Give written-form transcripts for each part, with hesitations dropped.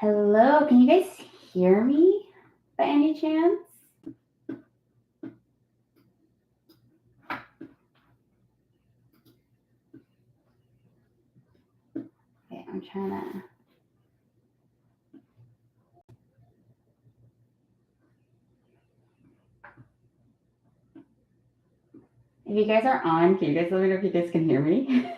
Hello, can you guys hear me by any chance? Okay, I'm trying to. If you guys are on, can you guys let me know if you guys can hear me?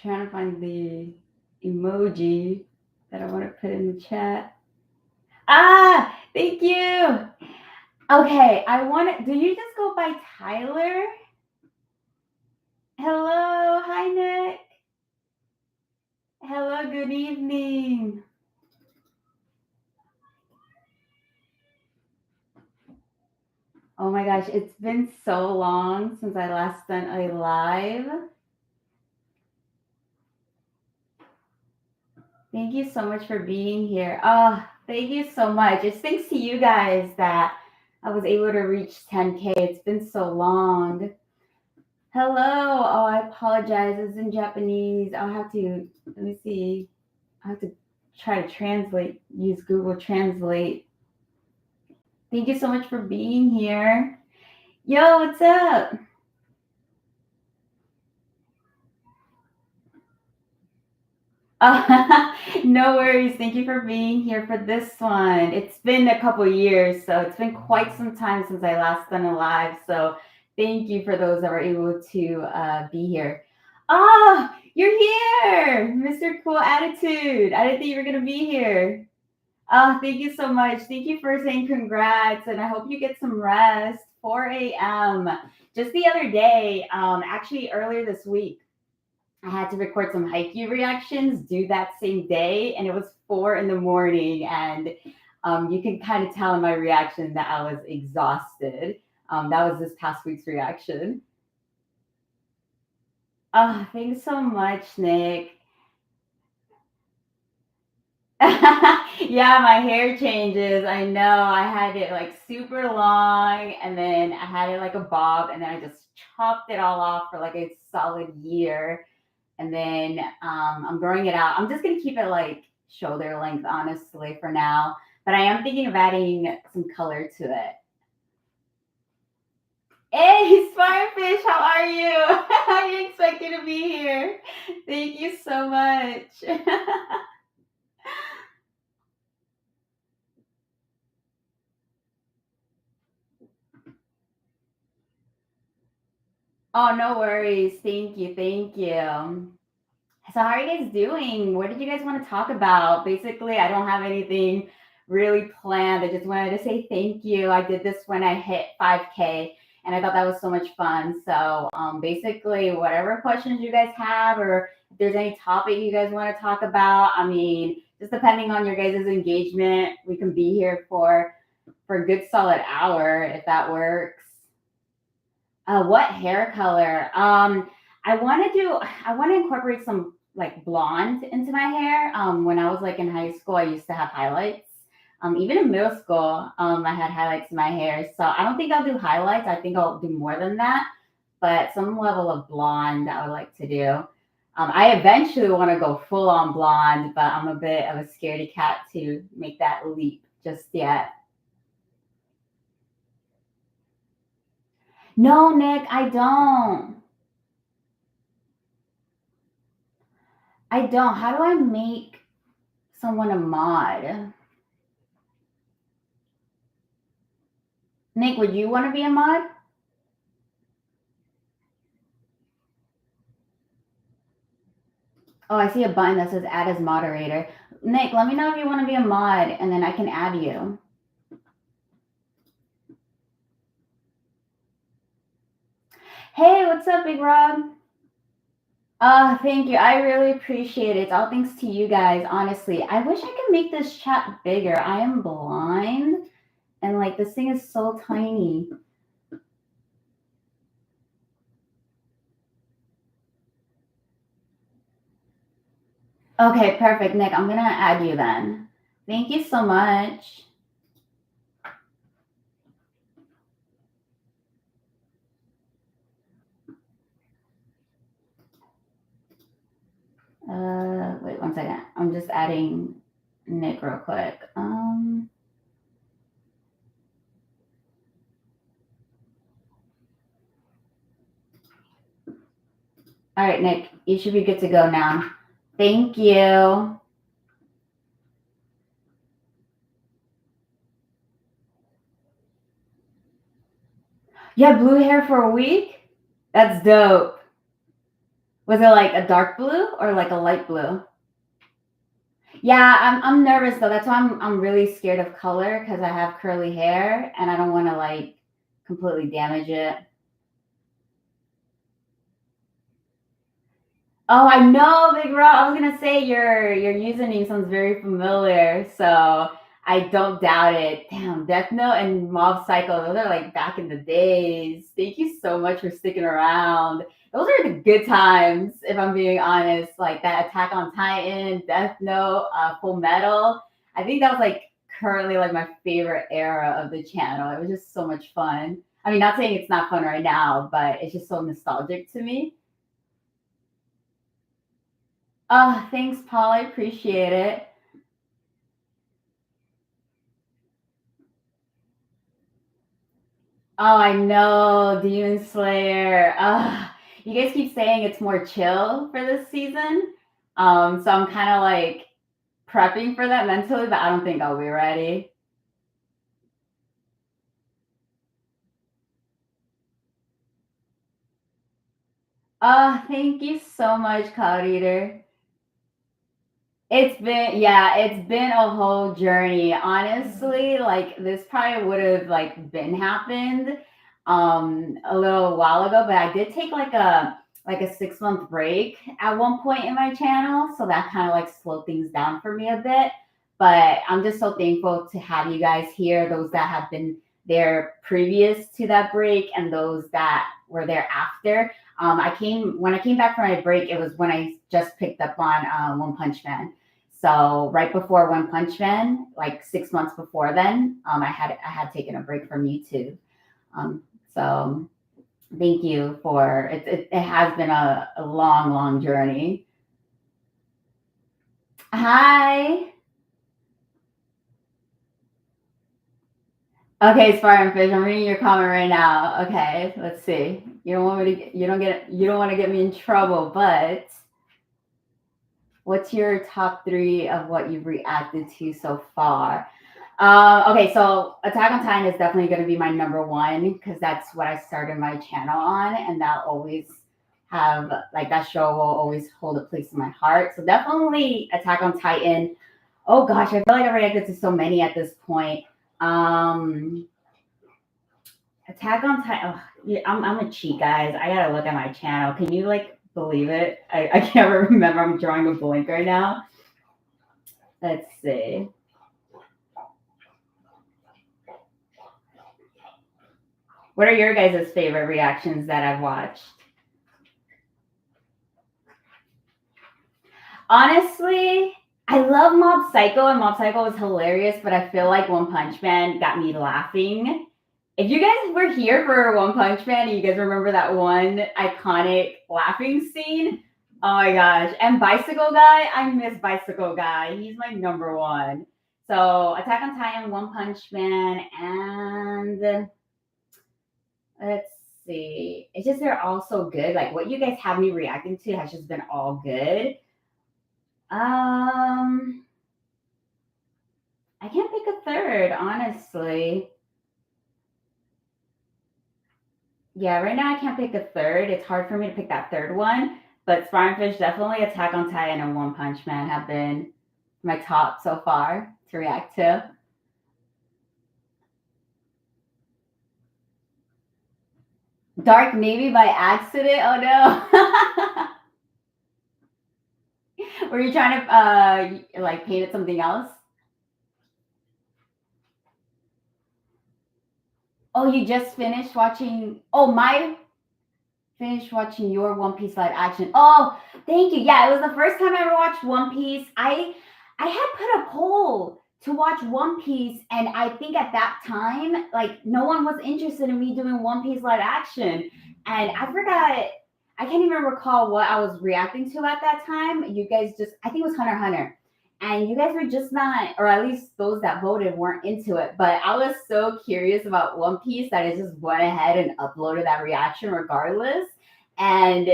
I'm trying to find the emoji that I want to put in the chat. Ah, thank you. Okay, I want to. Do you just go by Tyler? Hello, hi Nick. Hello, good evening. Oh my gosh, it's been so long since I last done a live. Thank you so much for being here. Oh, thank you so much. It's thanks to you guys that I was able to reach 10K. It's been so long. Hello. Oh, I apologize. It's in Japanese. I'll have to, let me see. I have to try to translate, use Google Translate. Thank you so much for being here. Yo, what's up? No worries. Thank you for being here for this one. It's been a couple years, so it's been quite some time since I last done a live. So thank you for those that were able to be here. Ah, you're here, Mr. Cool Attitude. I didn't think you were gonna be here. Thank you so much. Thank you for saying congrats, and I hope you get some rest. 4 a.m. Just the other day, actually earlier this week. I had to record some Haikyuu reactions, do that same day, and it was 4 in the morning. And you can kind of tell in my reaction that I was exhausted. That was this past week's reaction. Thanks so much, Nick. Yeah, my hair changes. I know. I had it like super long, and then I had it like a bob, and then I just chopped it all off for like a solid year. And then I'm growing it out. I'm just gonna keep it like shoulder length, honestly, for now. But I am thinking of adding some color to it. Hey, Spirefish, how are you? I didn't expect you to be here. Thank you so much. Oh, no worries. Thank you. Thank you. So, how are you guys doing? What did you guys want to talk about? Basically, I don't have anything really planned. I just wanted to say thank you. I did this when I hit 5K, and I thought that was so much fun. So, basically, whatever questions you guys have, or if there's any topic you guys want to talk about, I mean, just depending on your guys' engagement, we can be here for a good solid hour if that works. What hair color? I want to incorporate some like blonde into my hair. When I was like in high school, I used to have highlights. Even in middle school, I had highlights in my hair. So I don't think I'll do highlights. I think I'll do more than that. But some level of blonde I would like to do. I eventually want to go full on blonde, but I'm a bit of a scaredy cat to make that leap just yet. No, Nick, I don't. I don't. How do I make someone a mod? Nick, would you want to be a mod? Oh, I see a button that says add as moderator. Nick, let me know if you want to be a mod and then I can add you. Hey, what's up, Big Rob? Thank you. I really appreciate it. It's all thanks to you guys, honestly. I wish I could make this chat bigger. I am blind and like this thing is so tiny. Okay, perfect, Nick. I'm gonna add you then. Thank you so much. Wait 1 second. I'm just adding Nick real quick. All right, Nick, you should be good to go now. Thank you. You had blue hair for a week? That's dope. Was it like a dark blue or like a light blue? Yeah, I'm nervous though. That's why I'm really scared of color because I have curly hair and I don't want to like completely damage it. Oh, I know, Big Bro. I was gonna say your username sounds very familiar, so I don't doubt it. Damn, Death Note and Mob Psycho, those are like back in the days. Thank you so much for sticking around. Those are the good times, if I'm being honest. Like that Attack on Titan, Death Note, Full Metal. I think that was like currently like my favorite era of the channel. It was just so much fun. I mean, not saying it's not fun right now, but it's just so nostalgic to me. Oh, thanks, Paul. I appreciate it. Oh, I know, Demon Slayer. You guys keep saying it's more chill for this season. So I'm kind of like prepping for that mentally, but I don't think I'll be ready. Oh, thank you so much, Cloud Eater. It's been a whole journey. Honestly, like this probably would have like been happened a little while ago, but I did take like a 6 month break at one point in my channel, so that kind of like slowed things down for me a bit. But I'm just so thankful to have you guys here, those that have been there previous to that break and those that were there after. When I came back from my break, it was when I just picked up on One Punch Man. So right before One Punch Man, like 6 months before then, I had taken a break from YouTube. So thank you for it. It has been a long, long journey. Hi. Okay, Spartan Fish, I'm reading your comment right now. Okay, let's see. You don't want me to. You don't want to get me in trouble, but what's your top three of what you've reacted to so far? Okay, so Attack on Titan is definitely going to be my number one because that's what I started my channel on, and that always have like that show will always hold a place in my heart. So definitely Attack on Titan. Oh gosh, I feel like I reacted to so many at this point. Um, Attack on Titan. Oh, yeah, I'm a cheat, guys. I gotta look at my channel. Can you like believe it? I can't remember. I'm drawing a blank right now. Let's see. What are your guys' favorite reactions that I've watched? Honestly, I love Mob Psycho, and Mob Psycho was hilarious, but I feel like One Punch Man got me laughing. If you guys were here for One Punch Man and you guys remember that one iconic laughing scene, oh my gosh. And Bicycle Guy, I miss Bicycle Guy. He's my number one. So Attack on Titan, One Punch Man, and let's see. It's just they're all so good. Like what you guys have me reacting to has just been all good. Um, I can't pick a third, honestly. Yeah, right now I can't pick a third. It's hard for me to pick that third one. But Sparring Fish, definitely Attack on Titan and One Punch Man have been my top so far to react to. Dark Navy by accident? Oh no. Were you trying to like paint it something else? Oh, you just finished watching. Oh, my finished watching your One Piece live action. Oh, thank you. Yeah, it was the first time I ever watched One Piece. I had put a poll to watch One Piece, and I think at that time, like no one was interested in me doing One Piece live action. And I forgot, I can't even recall what I was reacting to at that time. You guys just, I think it was Hunter x Hunter. And you guys were just not, or at least those that voted weren't into it. But I was so curious about One Piece that I just went ahead and uploaded that reaction regardless. And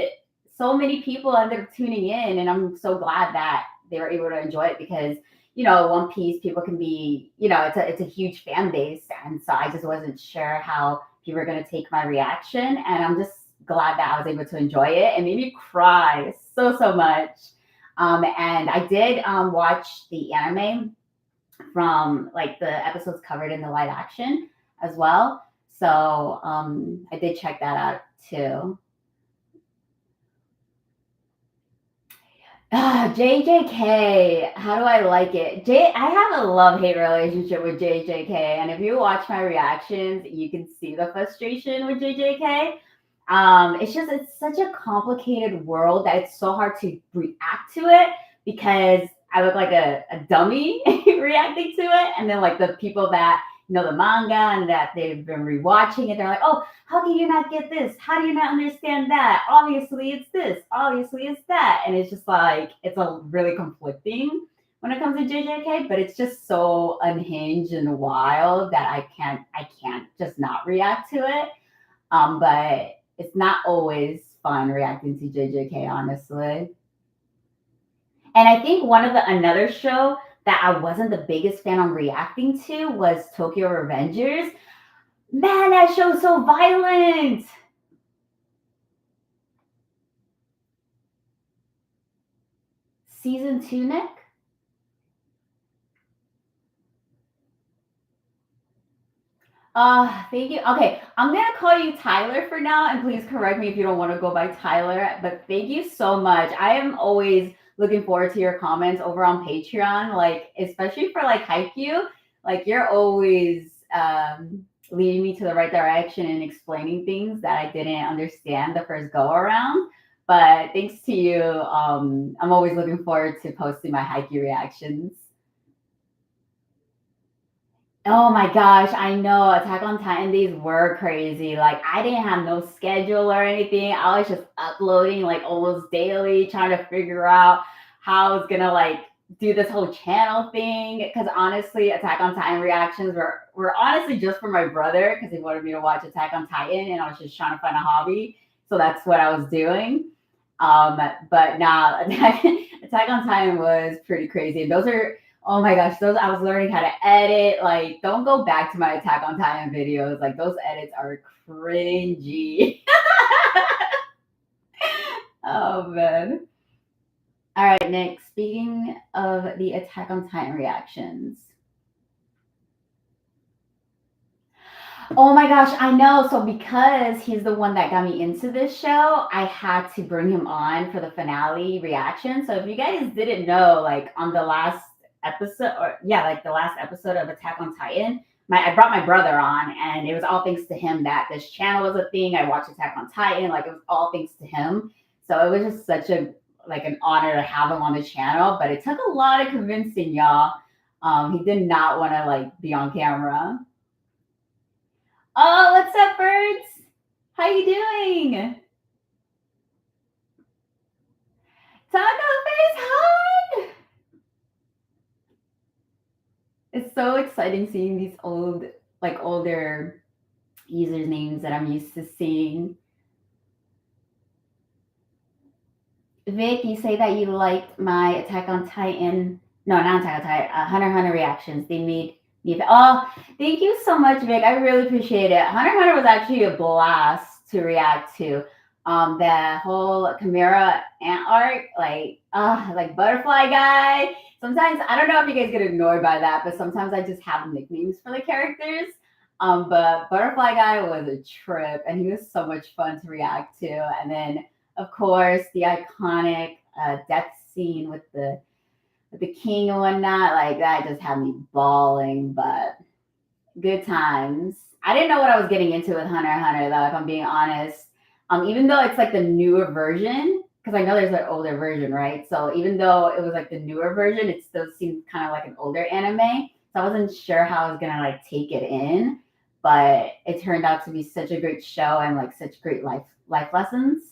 so many people ended up tuning in, and I'm so glad that they were able to enjoy it because One Piece people can be, it's a huge fan base, and so I just wasn't sure how people were gonna take my reaction, and I'm just glad that I was able to enjoy it. It made me cry so much. And I did watch the anime from like the episodes covered in the live action as well. So I did check that out too. JJK, how do I like it? I have a love-hate relationship with JJK, and if you watch my reactions, you can see the frustration with JJK. It's such a complicated world that it's so hard to react to it because I look like a dummy reacting to it, and then like the people that know the manga and that they've been rewatching it, they're like, "Oh, how can you not get this? How do you not understand that? Obviously, it's this. Obviously, it's that." And it's just like it's a really conflicting when it comes to JJK, but it's just so unhinged and wild that I can't just not react to it. But it's not always fun reacting to JJK, honestly. And I think another show that I wasn't the biggest fan on reacting to was Tokyo Revengers. Man, that show's so violent. Season 2, Nick? Thank you. Okay, I'm gonna call you Tyler for now, and please correct me if you don't want to go by Tyler. But thank you so much. I am always looking forward to your comments over on Patreon, like especially for like Haikyuu. Like you're always leading me to the right direction and explaining things that I didn't understand the first go around. But thanks to you, I'm always looking forward to posting my Haikyuu reactions. Oh my gosh, I know Attack on Titan days were crazy. Like I didn't have no schedule or anything. I was just uploading like almost daily, trying to figure out how I was gonna like do this whole channel thing. Cause honestly, Attack on Titan reactions were honestly just for my brother because he wanted me to watch Attack on Titan and I was just trying to find a hobby. So that's what I was doing. But now Attack on Titan was pretty crazy. Those are Oh my gosh, those I was learning how to edit. Like, don't go back to my Attack on Titan videos. Like, those edits are cringy. Oh man. All right, Nick. Speaking of the Attack on Titan reactions. Oh my gosh, I know. So because he's the one that got me into this show, I had to bring him on for the finale reaction. So if you guys didn't know, like on the last episode, or yeah, like the last episode of Attack on Titan, I brought my brother on, and it was all thanks to him that this channel was a thing. I watched Attack on Titan, like it was all thanks to him. So it was just such a like an honor to have him on the channel. But it took a lot of convincing, y'all. He did not want to like be on camera. Oh, what's up, birds? How you doing? Taco Face, hi! It's so exciting seeing these older usernames that I'm used to seeing. Vic, you say that you liked my Attack on Titan. No, not Attack on Titan. Hunter x Hunter reactions. They made me. Oh, thank you so much, Vic. I really appreciate it. Hunter x Hunter was actually a blast to react to. The whole Chimera ant arc, like butterfly guy. Sometimes I don't know if you guys get annoyed by that, but sometimes I just have nicknames for the characters. But butterfly guy was a trip, and he was so much fun to react to. And then of course, the iconic death scene with the king and whatnot, like that just had me bawling. But good times. I didn't know what I was getting into with Hunter x Hunter, though, if I'm being honest. Even though it's like the newer version, because I know there's an older version, right? So even though it was like the newer version, it still seemed kind of like an older anime. So I wasn't sure how I was gonna like take it in, but it turned out to be such a great show and like such great life lessons.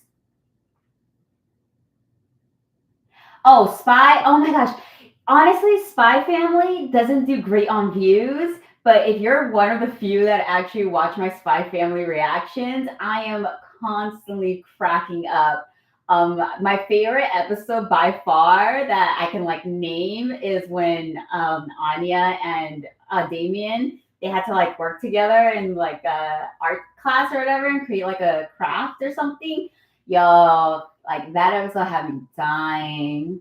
Oh, Spy. Oh my gosh. Honestly, Spy Family doesn't do great on views, but if you're one of the few that actually watch my Spy Family reactions, I am constantly cracking up. My favorite episode by far that I can like name is when Anya and Damien, they had to like work together in like a art class or whatever and create like a craft or something. Yo, like that episode had me dying.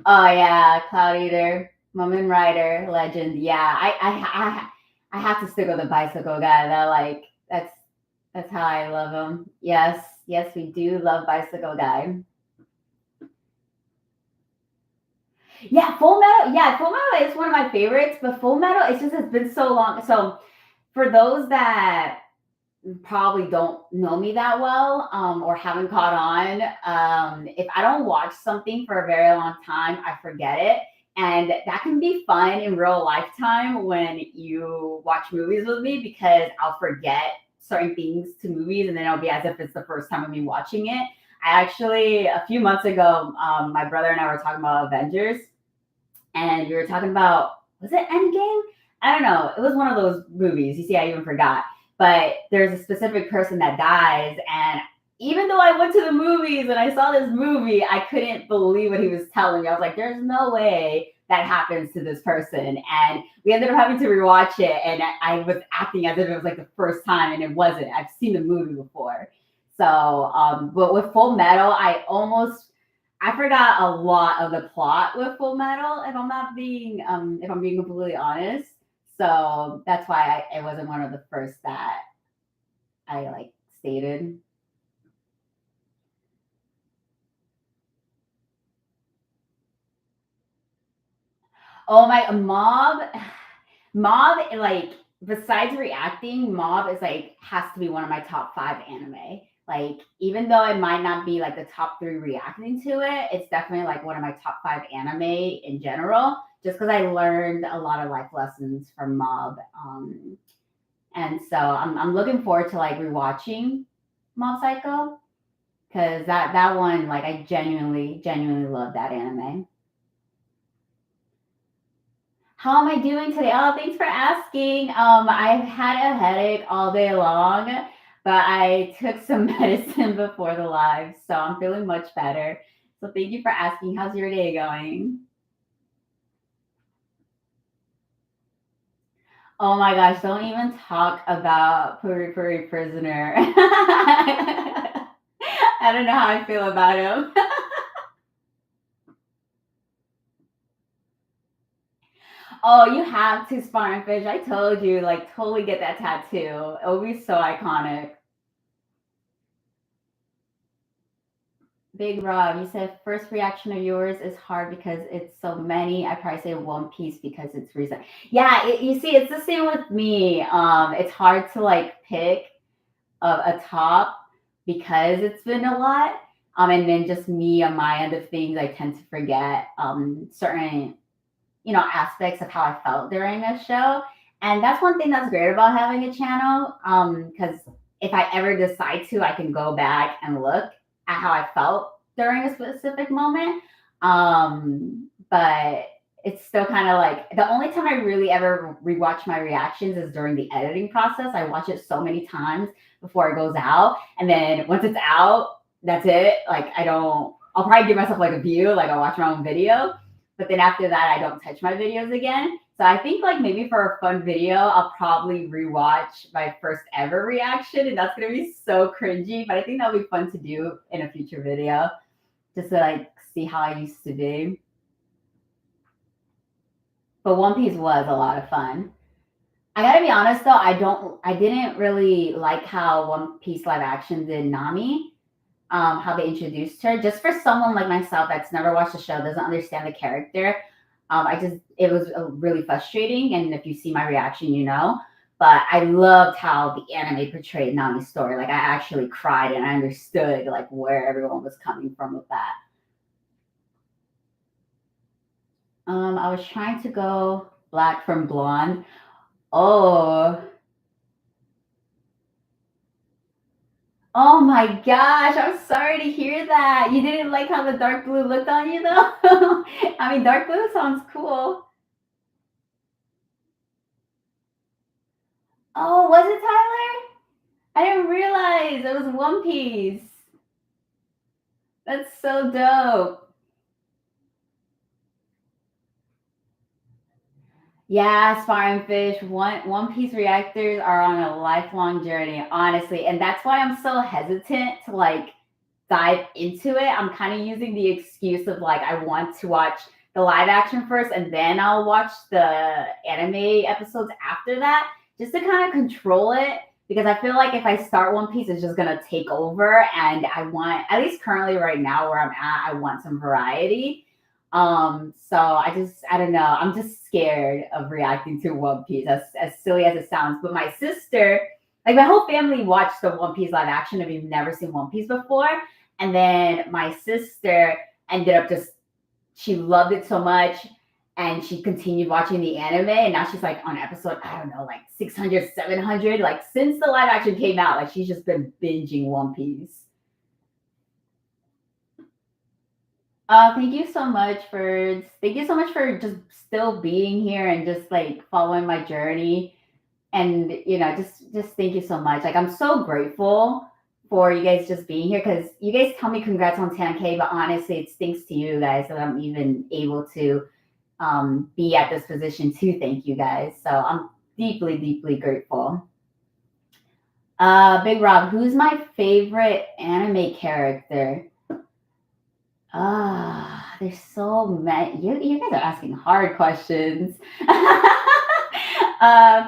Oh yeah, Cloud Eater, Moment Rider, legend. Yeah, I have to stick with the bicycle guy. That like that's how I love him. Yes, yes, we do love bicycle guy. Yeah, Full Metal. Yeah, Full Metal is one of my favorites, but Full Metal, it's been so long. So for those that probably don't know me that well, or haven't caught on. If I don't watch something for a very long time, I forget it. And that can be fun in real lifetime when you watch movies with me because I'll forget certain things to movies and then it'll be as if it's the first time of me watching it. I actually, a few months ago, my brother and I were talking about Avengers and we were talking about, was it Endgame? I don't know. It was one of those movies. You see, I even forgot. But there's a specific person that dies, and even though I went to the movies and I saw this movie, I couldn't believe what he was telling me. I was like, "There's no way that happens to this person." And we ended up having to rewatch it, and I was acting as if it was like the first time, and it wasn't. I've seen the movie before. So, but with Full Metal, I forgot a lot of the plot with Full Metal, if I'm being completely honest. So that's why it wasn't one of the first that I like stated. Oh my Mob like besides reacting, Mob is like has to be one of my top five anime. Like even though it might not be like the top three reacting to it, it's definitely like one of my top five anime in general. Just because I learned a lot of life lessons from Mob. And so I'm looking forward to like rewatching Mob Psycho because that one like I genuinely love that anime. How am I doing today? Oh, thanks for asking. I've had a headache all day long, but I took some medicine before the live, so I'm feeling much better. So thank you for asking. How's your day going? Oh my gosh, don't even talk about Puri Puri Prisoner. I don't know how I feel about him. Oh, you have to Spartan Fish. I told you, like, totally get that tattoo. It will be so iconic. Big Rob, you said first reaction of yours is hard because it's so many. I probably say One Piece because it's recent. Yeah, you see, it's the same with me. It's hard to like pick a top because it's been a lot. And then just me on my end of things, I tend to forget certain aspects of how I felt during a show. And that's one thing that's great about having a channel. Because if I ever decide to, I can go back and look at how I felt during a specific moment. But it's still kind of like the only time I really ever rewatch my reactions is during the editing process. I watch it so many times before it goes out. And then once it's out, that's it. Like I'll probably give myself like a view, like I'll watch my own video. But then after that, I don't touch my videos again. So I think like maybe for a fun video, I'll probably rewatch my first ever reaction, and that's gonna be so cringy. But I think that'll be fun to do in a future video, just to like see how I used to be. But One Piece was a lot of fun. I gotta be honest though, I didn't really like how One Piece live action did Nami. How they introduced her. Just for someone like myself that's never watched the show, doesn't understand the character, it was really frustrating. And if you see my reaction, you know. But I loved how the anime portrayed Nami's story. Like I actually cried and I understood like where everyone was coming from with that. I was trying to go black from blonde. Oh, oh my gosh! I'm sorry to hear that. You didn't like how the dark blue looked on you, though. I mean, dark blue sounds cool. Oh, was it Tyler? I didn't realize it was One Piece. That's so dope. Yeah, sparring fish. One Piece reactors are on a lifelong journey, honestly, and that's why I'm so hesitant to like dive into it. I'm kind of using the excuse of like I want to watch the live action first, and then I'll watch the anime episodes after that, just to kind of control it. Because I feel like if I start One Piece, it's just gonna take over, and I want, at least currently right now where I'm at, I want some variety. So I don't know. I'm just scared of reacting to One Piece, as silly as it sounds. But my sister, like my whole family watched the One Piece live action if you've never seen One Piece before. And then my sister ended up just, she loved it so much and she continued watching the anime. And now she's like on episode, I don't know, like 600, 700. Like since the live action came out, like she's just been binging One Piece. Thank you so much for just still being here and just like following my journey. And just thank you so much. Like I'm so grateful for you guys just being here because you guys tell me congrats on 10K, but honestly, it's thanks to you guys that I'm even able to be at this position to thank you guys. So I'm deeply, deeply grateful. Big Rob, who's my favorite anime character? There's so many. You guys are asking hard questions.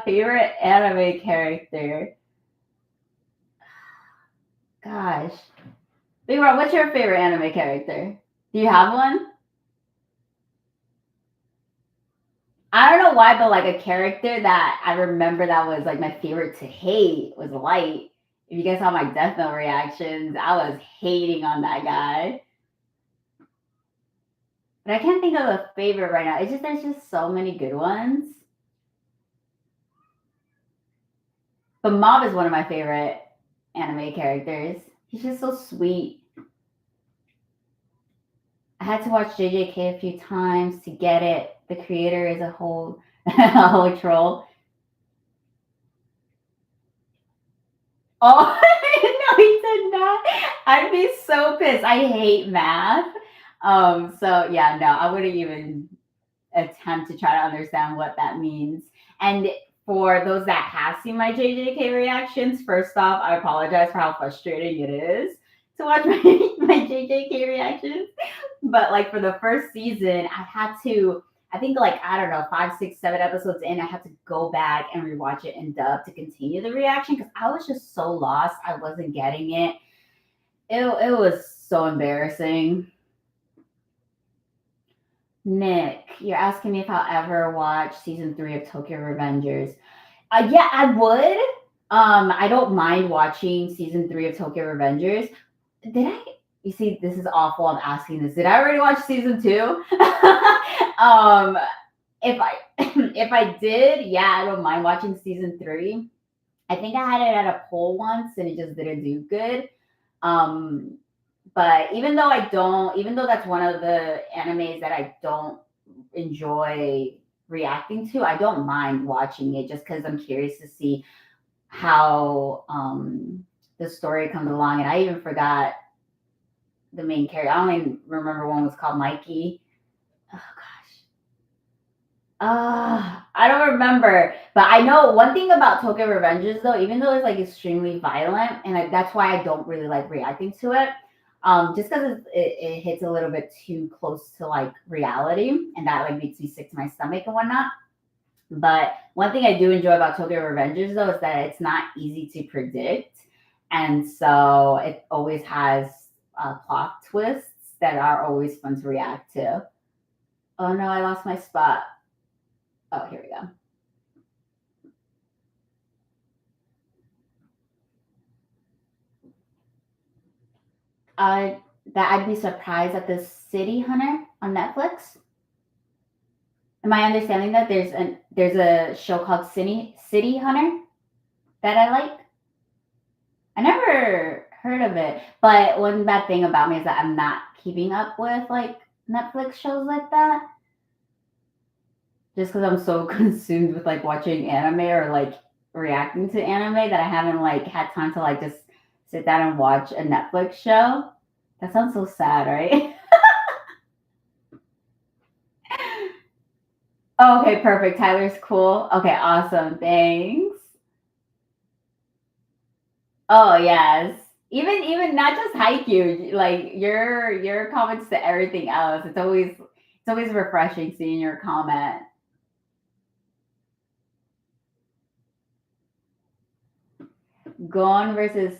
Favorite anime character? Gosh. Big Rob, what's your favorite anime character? Do you have one? I don't know why, but like a character that I remember that was like my favorite to hate was Light. If you guys saw my Death Note reactions, I was hating on that guy. But I can't think of a favorite right now. It's just there's just so many good ones. But Mob is one of my favorite anime characters. He's just so sweet. I had to watch JJK a few times to get it. The creator is a whole a whole troll. Oh no, he did not. I'd be so pissed. I hate math. So yeah, no, I wouldn't even attempt to try to understand what that means. And for those that have seen my JJK reactions, first off, I apologize for how frustrating it is to watch my JJK reactions. But like for the first season, I had to, I think like, I don't know, 5, 6, 7 episodes in, I had to go back and rewatch it in dub to continue the reaction because I was just so lost. I wasn't getting it. It was so embarrassing. Nick, you're asking me if I'll ever watch season 3 of Tokyo Revengers. Yeah, I would. I don't mind watching season 3 of Tokyo Revengers. Did I? You see, this is awful. I'm asking this. Did I already watch season 2? If I if I did, yeah, I don't mind watching season 3. I think I had it at a poll once and it just didn't do good. Um, but even though that's one of the animes that I don't enjoy reacting to, I don't mind watching it just because I'm curious to see how the story comes along. And I even forgot the main character. I only remember one was called Mikey. Oh gosh. I don't remember, but I know one thing about Tokyo Revengers though, even though it's like extremely violent, and that's why I don't really like reacting to it. Just because it hits a little bit too close to like reality, and that like makes me sick to my stomach and whatnot. But one thing I do enjoy about Tokyo Revengers though is that it's not easy to predict, and so it always has plot twists that are always fun to react to. Oh no, I lost my spot. Oh, here we go. that I'd be surprised at the City Hunter on Netflix. Am I understanding that there's a show called City Hunter that I like? I never heard of it, but one bad thing about me is that I'm not keeping up with like Netflix shows like that, just because I'm so consumed with like watching anime or like reacting to anime that I haven't like had time to like just sit down and watch a Netflix show. That sounds so sad, right? Oh, okay, perfect. Tyler's cool. Okay, awesome. Thanks. Oh yes. Even not just Haikyuu, like your comments to everything else. It's always refreshing seeing your comment. Gone versus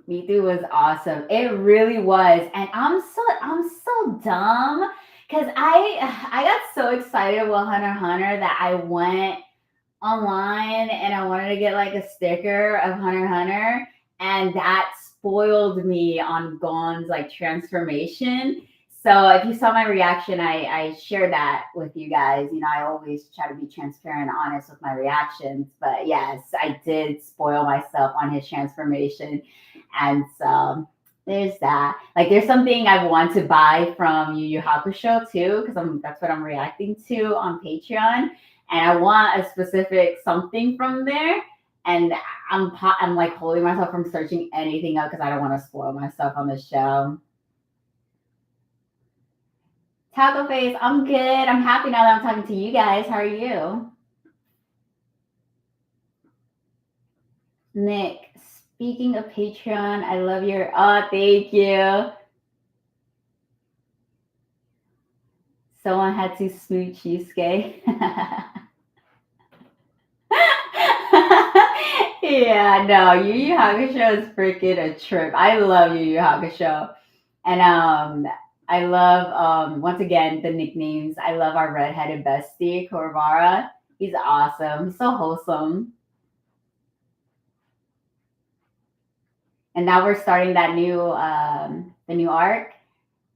Me Too was awesome. It really was. And I'm so dumb because I got so excited with Hunter x Hunter that I went online and I wanted to get like a sticker of Hunter x Hunter, and that spoiled me on Gon's like transformation. So if you saw my reaction, I shared that with you guys. You know, I always try to be transparent and honest with my reactions. But yes, I did spoil myself on his transformation. And so there's that. Like there's something I want to buy from YuYu Hakusho too, because that's what I'm reacting to on Patreon, and I want a specific something from there. And I'm like holding myself from searching anything up because I don't want to spoil myself on the show. Taco Face, I'm good. I'm happy now that I'm talking to you guys. How are you? Nick, speaking of Patreon, I love your thank you. Someone had to smooch Yusuke. Yeah, no, Yu Yu Hakusho is freaking a trip. I love Yu Yu Hakusho. And I love once again the nicknames. I love our redheaded bestie, Korvara. He's awesome. He's so wholesome. And now we're starting that new the new arc.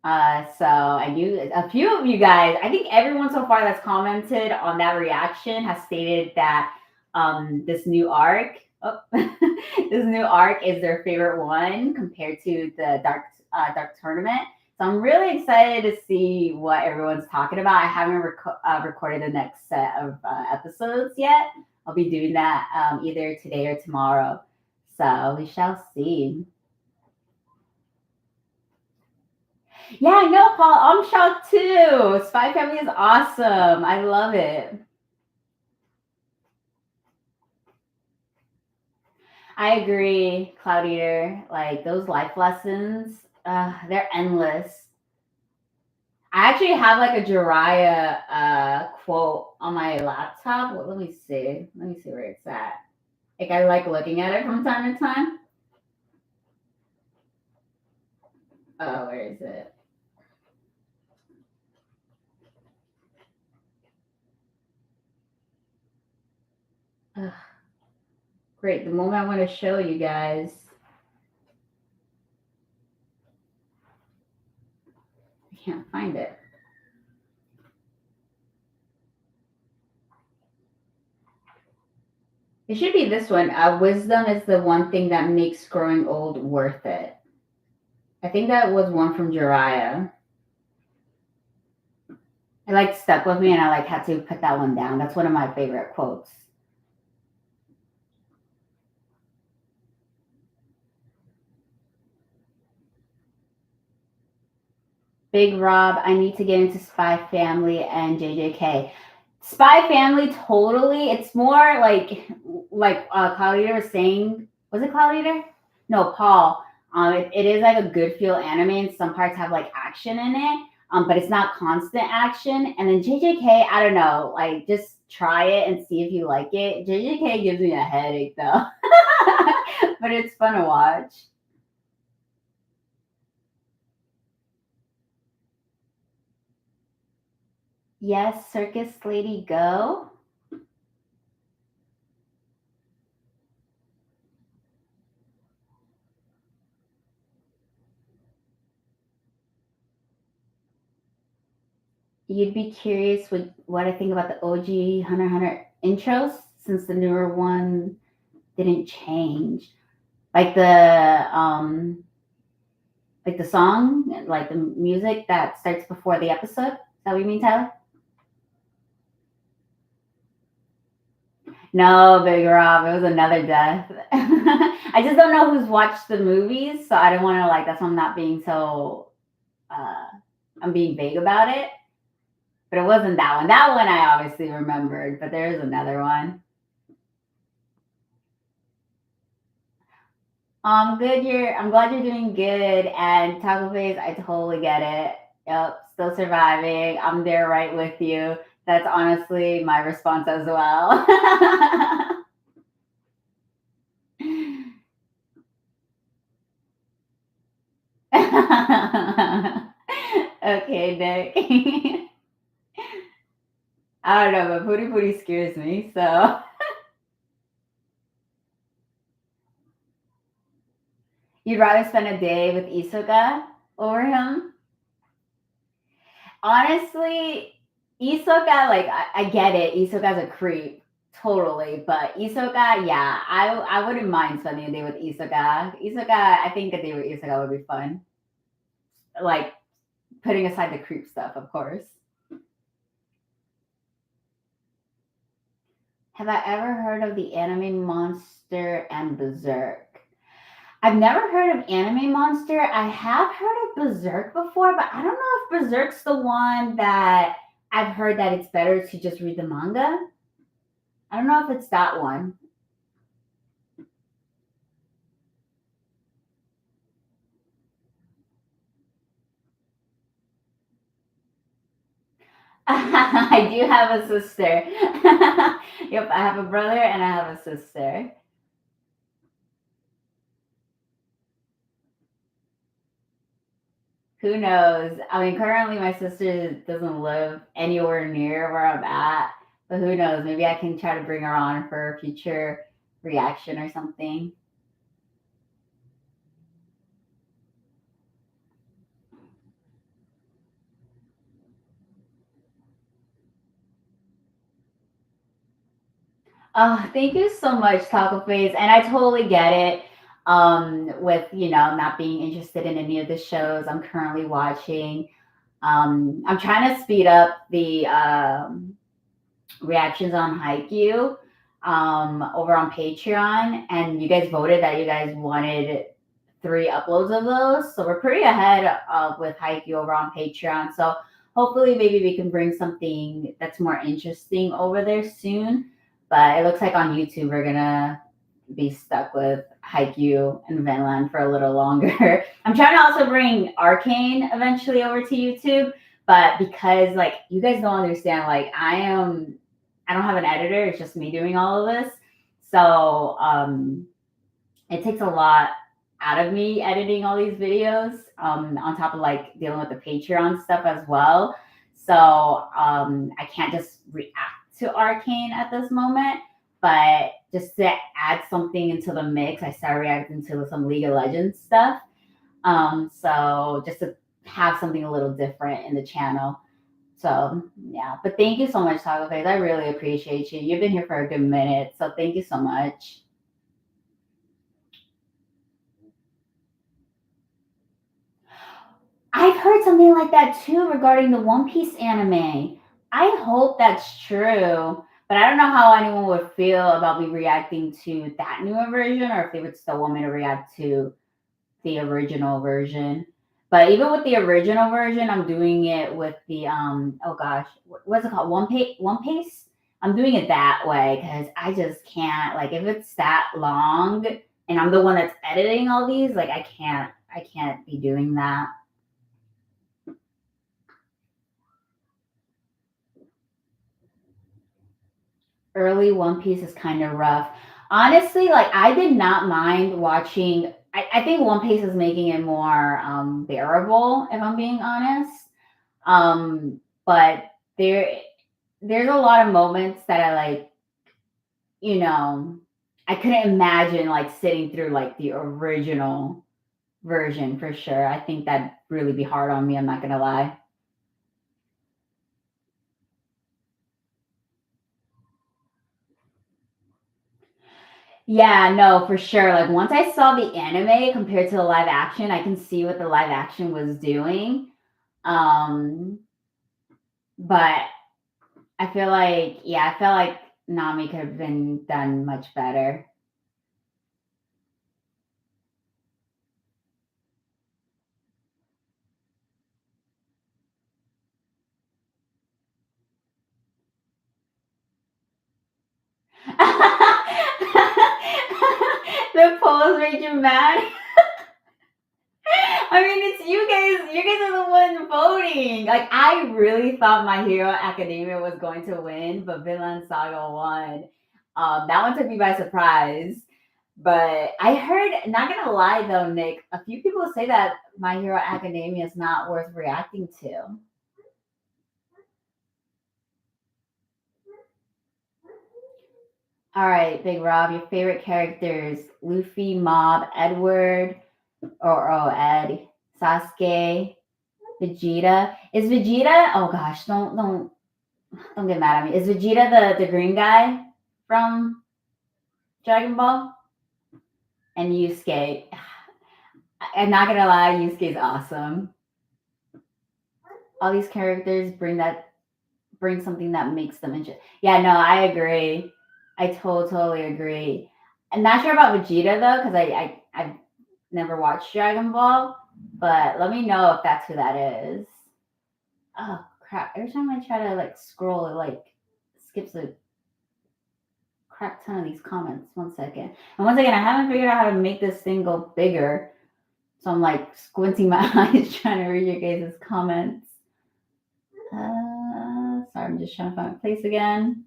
So I knew a few of you guys, I think everyone so far that's commented on that reaction has stated that this new arc, this new arc is their favorite one compared to the Dark Tournament. So I'm really excited to see what everyone's talking about. I haven't recorded the next set of episodes yet. I'll be doing that either today or tomorrow. So we shall see. Yeah, I know, Paul. I'm shocked too. Spy Family is awesome. I love it. I agree, Cloud Eater. Like those life lessons, they're endless. I actually have like a Jiraiya quote on my laptop. Well, let me see. Let me see where it's at. Like I like looking at it from time to time. Oh, where is it? Ugh. Great. The moment I want to show you guys. I can't find it. It should be this one. Wisdom is the one thing that makes growing old worth it. I think that was one from Jiraiya. It like stuck with me and I like had to put that one down. That's one of my favorite quotes. Big Rob, I need to get into Spy Family and JJK. Spy Family, totally. It's more like Cloud Eater was saying. Was it Cloud Eater? No, Paul. It is like a good feel anime, and some parts have like action in it. But it's not constant action. And then JJK, I don't know. Like just try it and see if you like it. JJK gives me a headache though, but it's fun to watch. Yes, Circus Lady Go. you'd be curious what I think about the OG Hunter x Hunter intros since the newer one didn't change. Like the song, like the music that starts before the episode. Is that what you mean, Tyler? No, Big Rob. It was another death. I just don't know who's watched the movies, so I don't want to like. That's why I'm not being so. Uh, I'm being vague about it. But it wasn't that one. That one I obviously remembered, but there's another one. Good. I'm glad you're doing good. And Taco Face, I totally get it. Yep, still surviving. I'm there right with you. That's honestly my response as well. Okay, Nick. I don't know, but Pooty Pooty scares me. So you'd rather spend a day with Isoka over him? Honestly, Isoka, like I get it. Isoka's a creep, totally. But Isoka, yeah, I wouldn't mind spending a day with Isoka. Isoka, I think a day with Isoka would be fun. Like putting aside the creep stuff, of course. Have I ever heard of the anime Monster and Berserk? I've never heard of Anime Monster. I have heard of Berserk before, but I don't know if Berserk's the one that I've heard that it's better to just read the manga. I don't know if it's that one. I do have a sister. Yep, I have a brother and I have a sister. Who knows? I mean, currently my sister doesn't live anywhere near where I'm at, but who knows? Maybe I can try to bring her on for a future reaction or something. Oh, thank you so much, Taco Face. And I totally get it. With not being interested in any of the shows I'm currently watching. I'm trying to speed up the reactions on Haikyuu over on Patreon, and you guys voted that you guys wanted 3 uploads of those. So we're pretty ahead with Haikyuu over on Patreon. So hopefully, maybe we can bring something that's more interesting over there soon. But it looks like on YouTube we're gonna be stuck with Haikyuu and Vinland for a little longer. I'm trying to also bring Arcane eventually over to YouTube, but because like you guys don't understand, like I don't have an editor. It's just me doing all of this. So it takes a lot out of me editing all these videos on top of like dealing with the Patreon stuff as well. So I can't just react to Arcane at this moment. But just to add something into the mix, I started reacting to some League of Legends stuff. So just to have something a little different in the channel. So yeah, but thank you so much, Taco Face. I really appreciate you. You've been here for a good minute, so thank you so much. I've heard something like that too regarding the One Piece anime. I hope that's true, but I don't know how anyone would feel about me reacting to that newer version, or if they would still want me to react to the original version. But even with the original version, I'm doing it with the oh gosh, what's it called? One Piece. I'm doing it that way because I just can't like if it's that long and I'm the one that's editing all these, like I can't be doing that. Early One Piece is kind of rough. Honestly, like I did not mind watching. I think One Piece is making it more bearable, if I'm being honest. But there's a lot of moments that I like, you know, I couldn't imagine like sitting through like the original version for sure. I think that'd really be hard on me. I'm not gonna lie. Yeah, no, for sure. Like once I saw the anime compared to the live action, I can see what the live action was doing. Um, but I feel like, yeah, I felt like Nami could have been done much better. The polls made you mad. I mean, it's you guys. You guys are the ones voting. Like, I really thought My Hero Academia was going to win, but Vinland Saga won. That one took me by surprise. But I heard, not gonna lie though, Nick, a few people say that My Hero Academia is not worth reacting to. All right, Big Rob, your favorite characters: Luffy, Mob, Edward, or Ed, Sasuke, Vegeta. Is Vegeta? Oh gosh, don't get mad at me. Is Vegeta the green guy from Dragon Ball? And Yusuke. I'm not gonna lie, Yusuke's awesome. All these characters bring something that makes them interesting. Yeah, no, I agree. I totally agree. I'm not sure about Vegeta though, because I've never watched Dragon Ball, but let me know if that's who that is. Oh crap! Every time I try to like scroll, it like skips a crap ton of these comments. One second. And once again, I haven't figured out how to make this thing go bigger. So I'm like squinting my eyes trying to read your guys' comments. Sorry, I'm just trying to find my place again.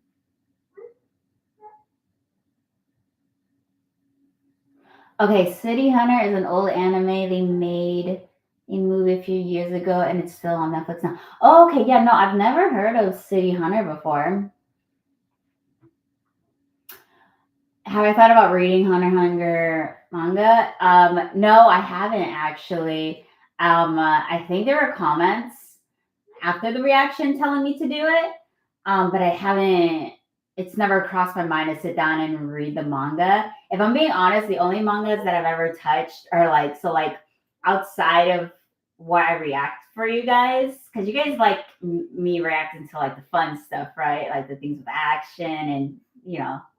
Okay, City Hunter is an old anime they made a movie a few years ago and it's still on Netflix now. Oh, okay, yeah, no, I've never heard of City Hunter before. Have I thought about reading Hunter x Hunter manga? No, I haven't actually. I think there were comments after the reaction telling me to do it, but I haven't. It's never crossed my mind to sit down and read the manga. If I'm being honest, the only mangas that I've ever touched are like outside of what I react for you guys, because you guys like me reacting to like the fun stuff, right? Like the things with action and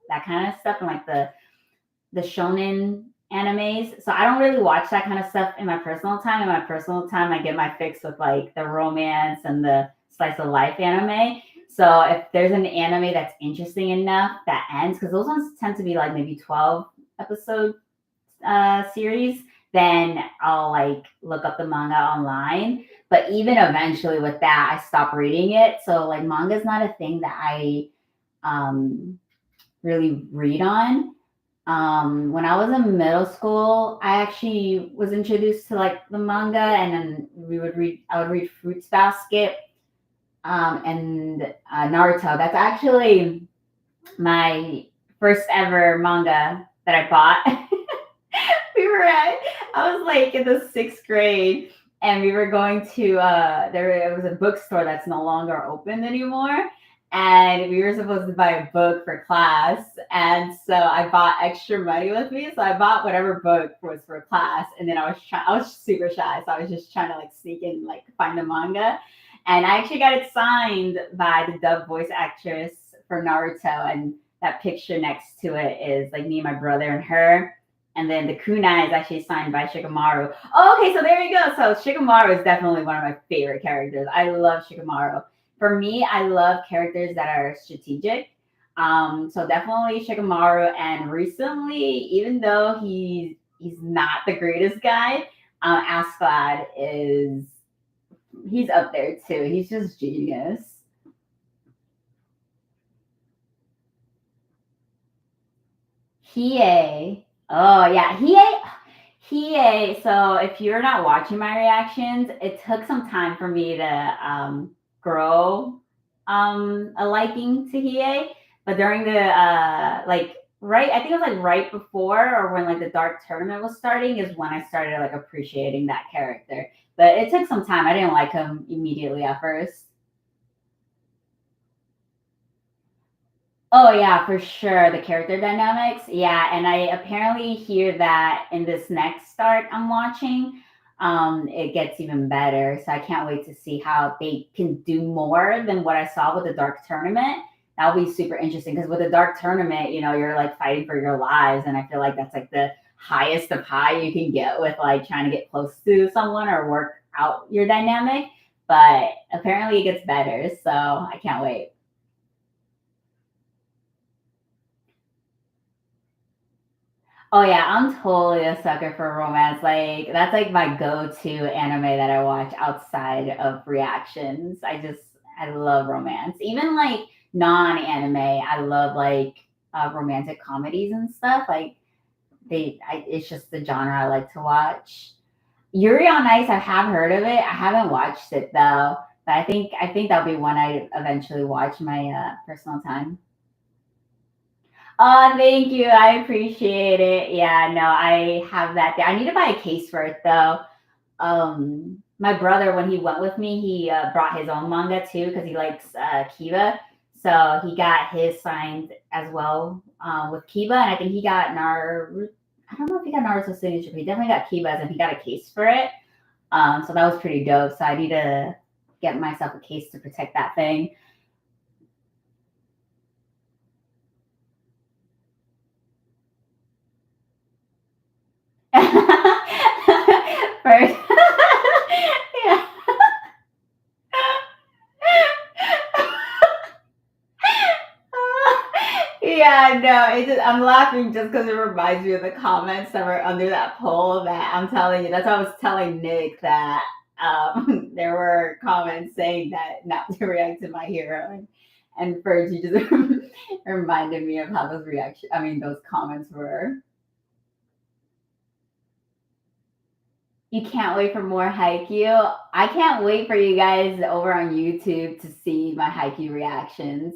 that kind of stuff, and like the shonen animes. So I don't really watch that kind of stuff in my personal time. In my personal time, I get my fix with like the romance and the slice of life anime. So if there's an anime that's interesting enough that ends, because those ones tend to be like maybe 12 episode series, then I'll like look up the manga online. But even eventually with that, I stop reading it. So like manga is not a thing that I really read on. When I was in middle school, I actually was introduced to like the manga, and then I would read Fruits Basket, and Naruto. That's actually my first ever manga that I bought. I was like in the sixth grade, and we were going to there was a bookstore that's no longer open anymore, and we were supposed to buy a book for class, and so I bought extra money with me, so I bought whatever book was for class, and then I was super shy, so I was just trying to like sneak in, like find the manga, and I actually got it signed by the dub voice actress for Naruto, and that picture next to it is like me and my brother and her. And then the kunai is actually signed by Shikamaru. Oh, okay, so there you go. So Shikamaru is definitely one of my favorite characters. I love Shikamaru. For me, I love characters that are strategic. So definitely Shikamaru. And recently, even though he's not the greatest guy, Askeladd he's up there too. He's just genius. Hiei. Oh yeah, Hiei. So if you're not watching my reactions, it took some time for me to grow a liking to Hiei. But during the I think it was like right before or when like the Dark Tournament was starting is when I started like appreciating that character. But it took some time. I didn't like him immediately at first. Oh yeah, for sure. The character dynamics. Yeah, and I apparently hear that in this next arc I'm watching, it gets even better. So I can't wait to see how they can do more than what I saw with the Dark Tournament. That'll be super interesting because with the Dark Tournament, you're like fighting for your lives, and I feel like that's like the highest of high you can get with like trying to get close to someone or work out your dynamic. But apparently it gets better, so I can't wait. Oh yeah, I'm totally a sucker for romance. Like that's like my go-to anime that I watch outside of reactions. I love romance. Even like non-anime, I love like romantic comedies and stuff. Like it's just the genre I like to watch. Yuri on Ice, I have heard of it. I haven't watched it though, but I think that'll be one I eventually watch in my personal time. Oh, thank you. I appreciate it. Yeah, no, I have that. I need to buy a case for it though. My brother, when he went with me, he brought his own manga too because he likes Kiba. So he got his signed as well with Kiba, and I think he got Nar. I don't know if he got Naruto's signature, but he definitely got Kiba's, and he got a case for it. So that was pretty dope. So I need to get myself a case to protect that thing. First, yeah. Yeah, no, I'm laughing just because it reminds me of the comments that were under that poll that I'm telling you. That's why I was telling Nick that there were comments saying that not to react to my hero. And first, you just reminded me of how those comments were. You can't wait for more Haikyuu. I can't wait for you guys over on YouTube to see my Haikyuu reactions.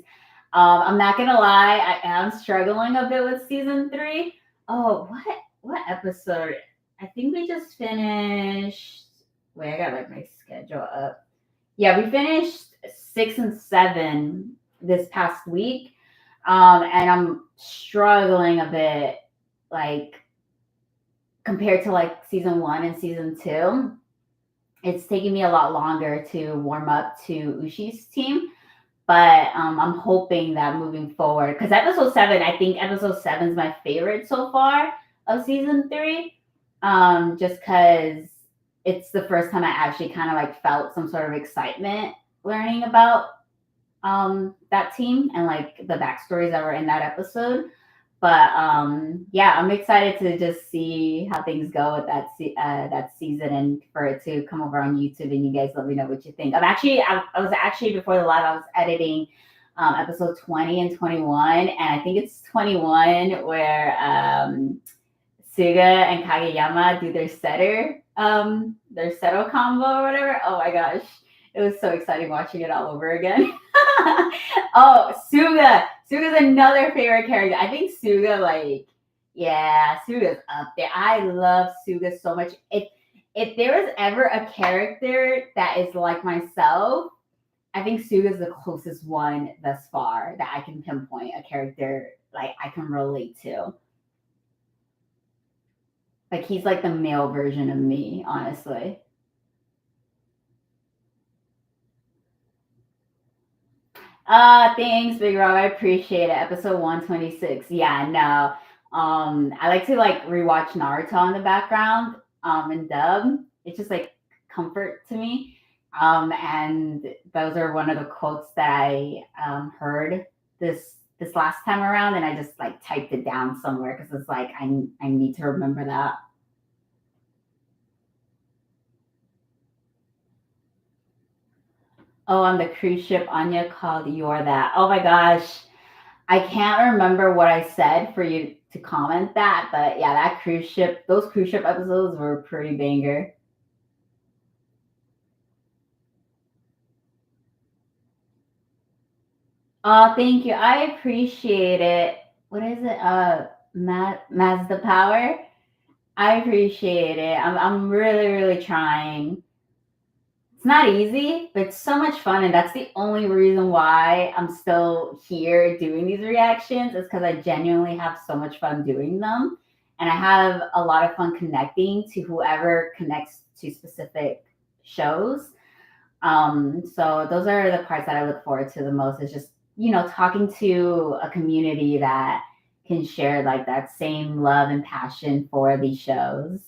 I'm not gonna lie, I am struggling a bit with season three. Oh, what episode? I think we just finished. Wait, I got like my schedule up. Yeah, we finished 6 and 7 this past week, and I'm struggling a bit, like compared to like season one and season two. It's taking me a lot longer to warm up to Ushi's team, but I'm hoping that moving forward, because I think episode seven is my favorite so far of season three, just because it's the first time I actually kind of like felt some sort of excitement learning about that team and like the backstories that were in that episode. But yeah, I'm excited to just see how things go with that season and for it to come over on YouTube and you guys let me know what you think. I was actually before the live I was editing episode 20 and 21, and I think it's 21 where Suga and Kageyama do their setter combo or whatever. Oh my gosh, it was so exciting watching it all over again. Oh, Suga. Suga's another favorite character. I think Suga, like, yeah, Suga's up there. I love Suga so much. If there was ever a character that is like myself, I think Suga's the closest one thus far that I can pinpoint a character like I can relate to. Like he's like the male version of me, honestly. Thanks, Big Rob. I appreciate it. Episode 126. Yeah, no. I like to like rewatch Naruto in the background, and dub. It's just like comfort to me. And those are one of the quotes that I heard this last time around, and I just like typed it down somewhere because it's like I need to remember that. Oh, on the cruise ship, Anya called You're That. Oh my gosh. I can't remember what I said for you to comment that, but yeah, those cruise ship episodes were pretty banger. Oh, thank you. I appreciate it. What is it? Mazda Power. I appreciate it. I'm really, really trying. not easy, but it's so much fun. And that's the only reason why I'm still here doing these reactions is because I genuinely have so much fun doing them. And I have a lot of fun connecting to whoever connects to specific shows. So those are the parts that I look forward to the most is just, talking to a community that can share like that same love and passion for these shows.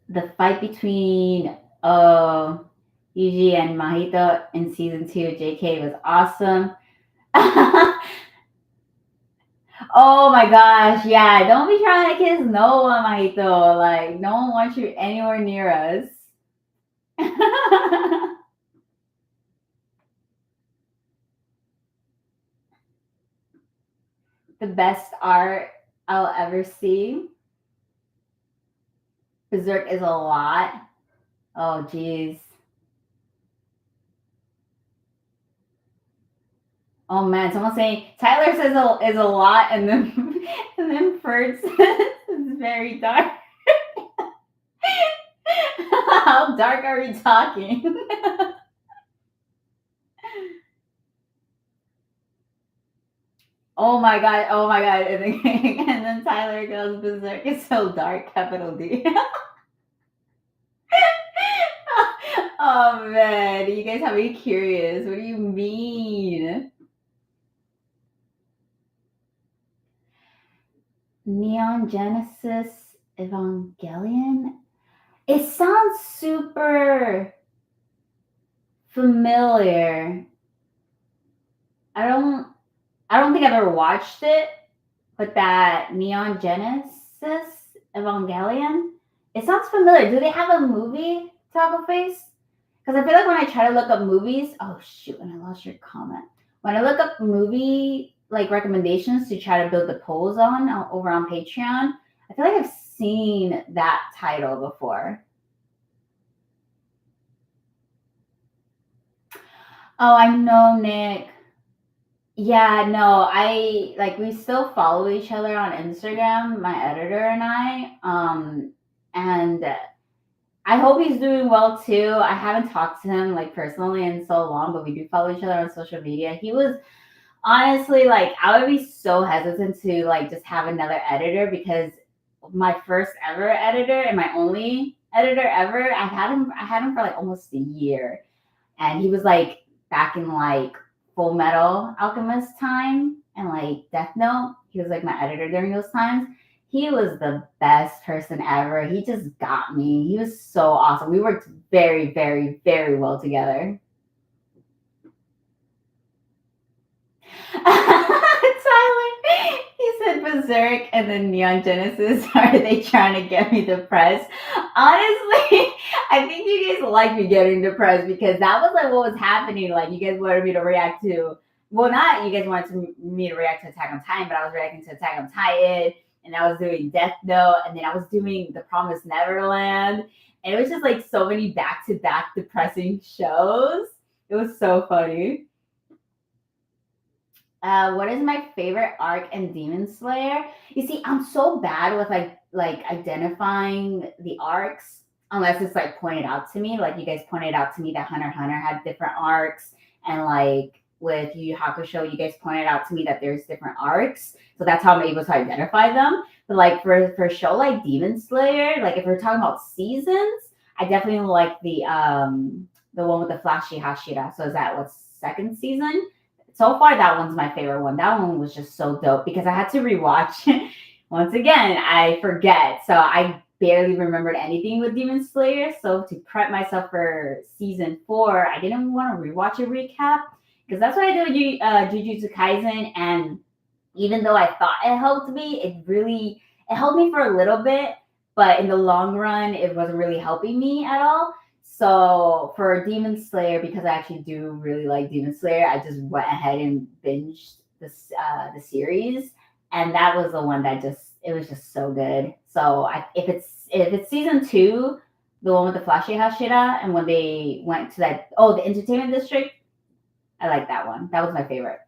The fight between Yuji and Mahito in season 2 of JK was awesome. Oh my gosh, yeah, don't be trying to kiss no one, Mahito. Like, no one wants you anywhere near us. The best art I'll ever see. Berserk is a lot. Oh, geez. Oh man, someone's saying Tyler says is a lot, and then and then Ferd says it's very dark. How dark are we talking? Oh my god! Oh my god! And then Tyler goes berserk. It's so dark, capital D. Oh man, you guys have me curious. What do you mean? Neon Genesis Evangelion? It sounds super familiar. I don't think I've ever watched it, but that Neon Genesis Evangelion, it sounds familiar. Do they have a movie, Taco Face? Because I feel like when I try to look up movies, oh shoot, and I lost your comment. When I look up movie like recommendations to try to build the polls on over on Patreon, I feel like I've seen that title before. Oh, I know, Nick. Yeah, no, we still follow each other on Instagram, my editor and I. And I hope he's doing well too. I haven't talked to him like personally in so long, but we do follow each other on social media. He was honestly like I would be so hesitant to like just have another editor because my first ever editor and my only editor ever, I had him for like almost a year. And he was like back in like Full Metal Alchemist time and like Death Note. He was like my editor during those times. He was the best person ever. He just got me. He was so awesome. We worked very, very, very well together. Tyler, he said Berserk and then Neon Genesis. Are they trying to get me depressed? Honestly, I think you guys like me getting depressed because that was like what was happening. Like you guys wanted me to react to, well, not you guys wanted me to react to Attack on Titan, but I was reacting to Attack on Titan, and I was doing Death Note, and then I was doing The Promised Neverland, and it was just like so many back-to-back depressing shows. It was so funny. What is my favorite arc in Demon Slayer? You see, I'm so bad with like identifying the arcs unless it's like pointed out to me. Like you guys pointed out to me that Hunter x Hunter had different arcs, and like with Yu Yu Hakusho, you guys pointed out to me that there's different arcs. So that's how I'm able to identify them. But like for a show like Demon Slayer, like if we're talking about seasons, I definitely like the one with the flashy Hashira. So is that what's second season? So far that one's my favorite one. That one was just so dope because I had to rewatch. Once again, I forget. So I barely remembered anything with Demon Slayer. So to prep myself for season 4, I didn't want to rewatch a recap because that's what I did with Jujutsu Kaisen. And even though I thought it helped me, it helped me for a little bit, but in the long run, it wasn't really helping me at all. So for Demon Slayer, because I actually do really like Demon Slayer, I just went ahead and binged the series, and that was the one that it was just so good. So if it's season 2, the one with the flashy Hashira, and when they went to the entertainment district, I like that one. That was my favorite.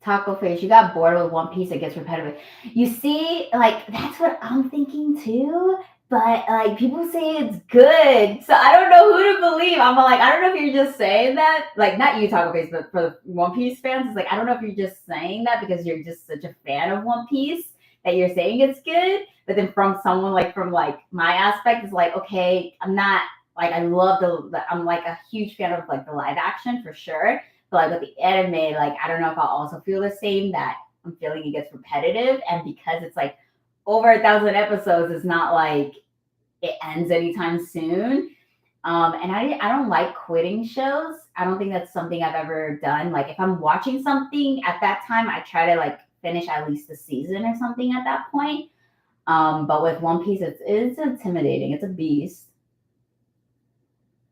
Taco Face, you got bored with One Piece, it gets repetitive. You see, like, that's what I'm thinking too. But like people say it's good. So I don't know who to believe. I'm like, I don't know if you're just saying that. Like not you Taco Face, but for the One Piece fans, it's like I don't know if you're just saying that because you're just such a fan of One Piece that you're saying it's good. But then from someone like from like my aspect, it's like, okay, I'm not like I love I'm like a huge fan of like the live action for sure. But like with the anime, like I don't know if I'll also feel the same that I'm feeling it gets repetitive. And because it's like over 1,000 episodes, it's not like it ends anytime soon. And I don't like quitting shows. I don't think that's something I've ever done. Like if I'm watching something at that time, I try to like finish at least the season or something at that point. But with One Piece, it's intimidating. It's a beast.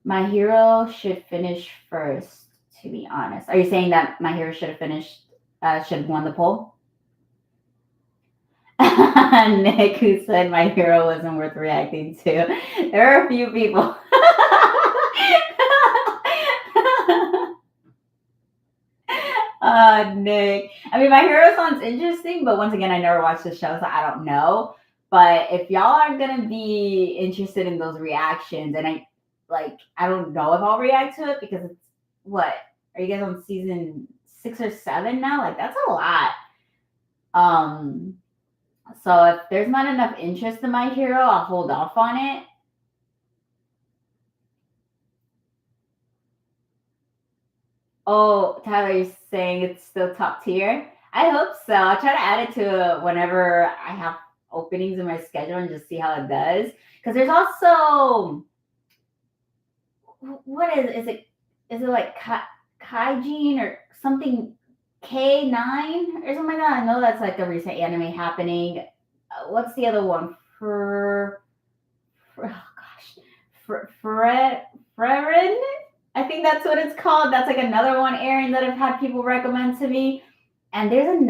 My Hero should finish first, to be honest. Are you saying that My Hero should have finished, should have won the poll? Nick, who said My Hero wasn't worth reacting to. There are a few people. Nick. I mean, My Hero sounds interesting, but once again, I never watched the show, so I don't know. But if y'all are gonna be interested in those reactions, and I don't know if I'll react to it because it's what are you guys on season 6 or 7 now? Like that's a lot. So if there's not enough interest in My Hero, I'll hold off on it. Oh, Tyler, you're saying it's still top tier? I hope so. I'll try to add it to whenever I have openings in my schedule and just see how it does. Because there's also what is it like Kaijin or something K9 or something like that? I know that's like a recent anime happening. What's the other one? Oh gosh, Frerin. I think that's what it's called. That's like another one, Aaron, that I've had people recommend to me. And there's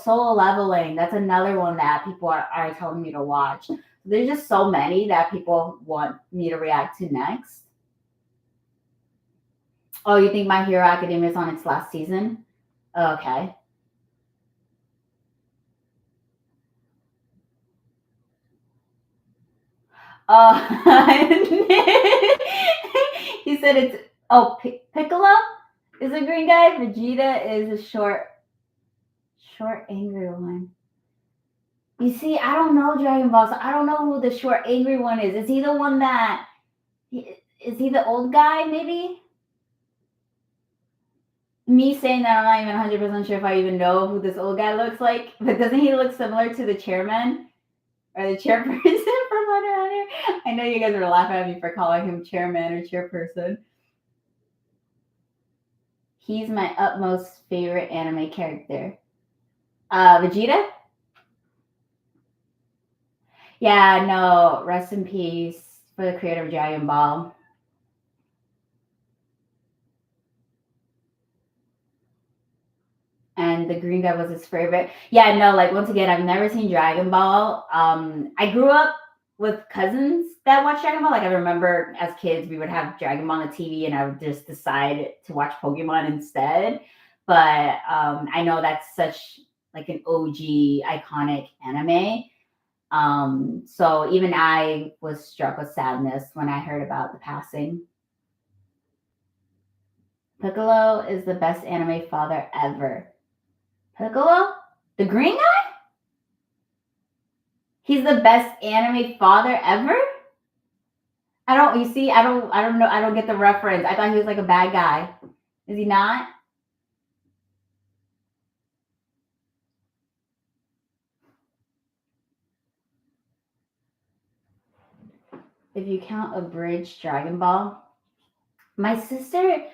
Solo Leveling. That's another one that people are telling me to watch. There's just so many that people want me to react to next. Oh, you think My Hero Academia is on its last season? Okay. He said it's Piccolo is a green guy. Vegeta is a short, angry one. You see, I don't know Dragon Ball, so I don't know who the short, angry one is. Is he the one that? Is he the old guy? Maybe. Me saying that I'm not even 100% sure if I even know who this old guy looks like, but doesn't he look similar to the chairman or the chairperson from Hunter x Hunter? I know you guys are laughing at me for calling him chairman or chairperson. He's my utmost favorite anime character. Vegeta? Yeah, no, rest in peace for the creator of Dragon Ball. And the green guy was his favorite. Yeah, no, like once again, I've never seen Dragon Ball. I grew up with cousins that watched Dragon Ball. Like I remember as kids, we would have Dragon Ball on the TV, and I would just decide to watch Pokemon instead. But I know that's such like an OG iconic anime. So even I was struck with sadness when I heard about the passing. Piccolo is the best anime father ever. Piccolo? The green guy? He's the best anime father ever? I don't know, I don't get the reference. I thought he was like a bad guy. Is he not? If you count Abridged Dragon Ball. My sister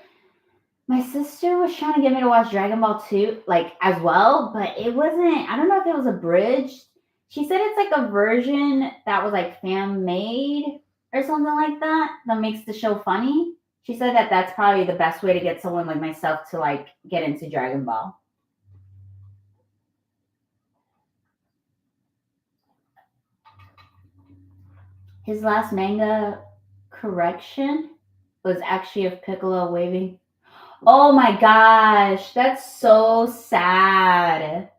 was trying to get me to watch Dragon Ball 2, like as well, but it wasn't, I don't know if it was abridged. She said it's like a version that was like fan made or something like that makes the show funny. She said that that's probably the best way to get someone like myself to like get into Dragon Ball. His last manga correction was actually of Piccolo waving. Oh my gosh, that's so sad.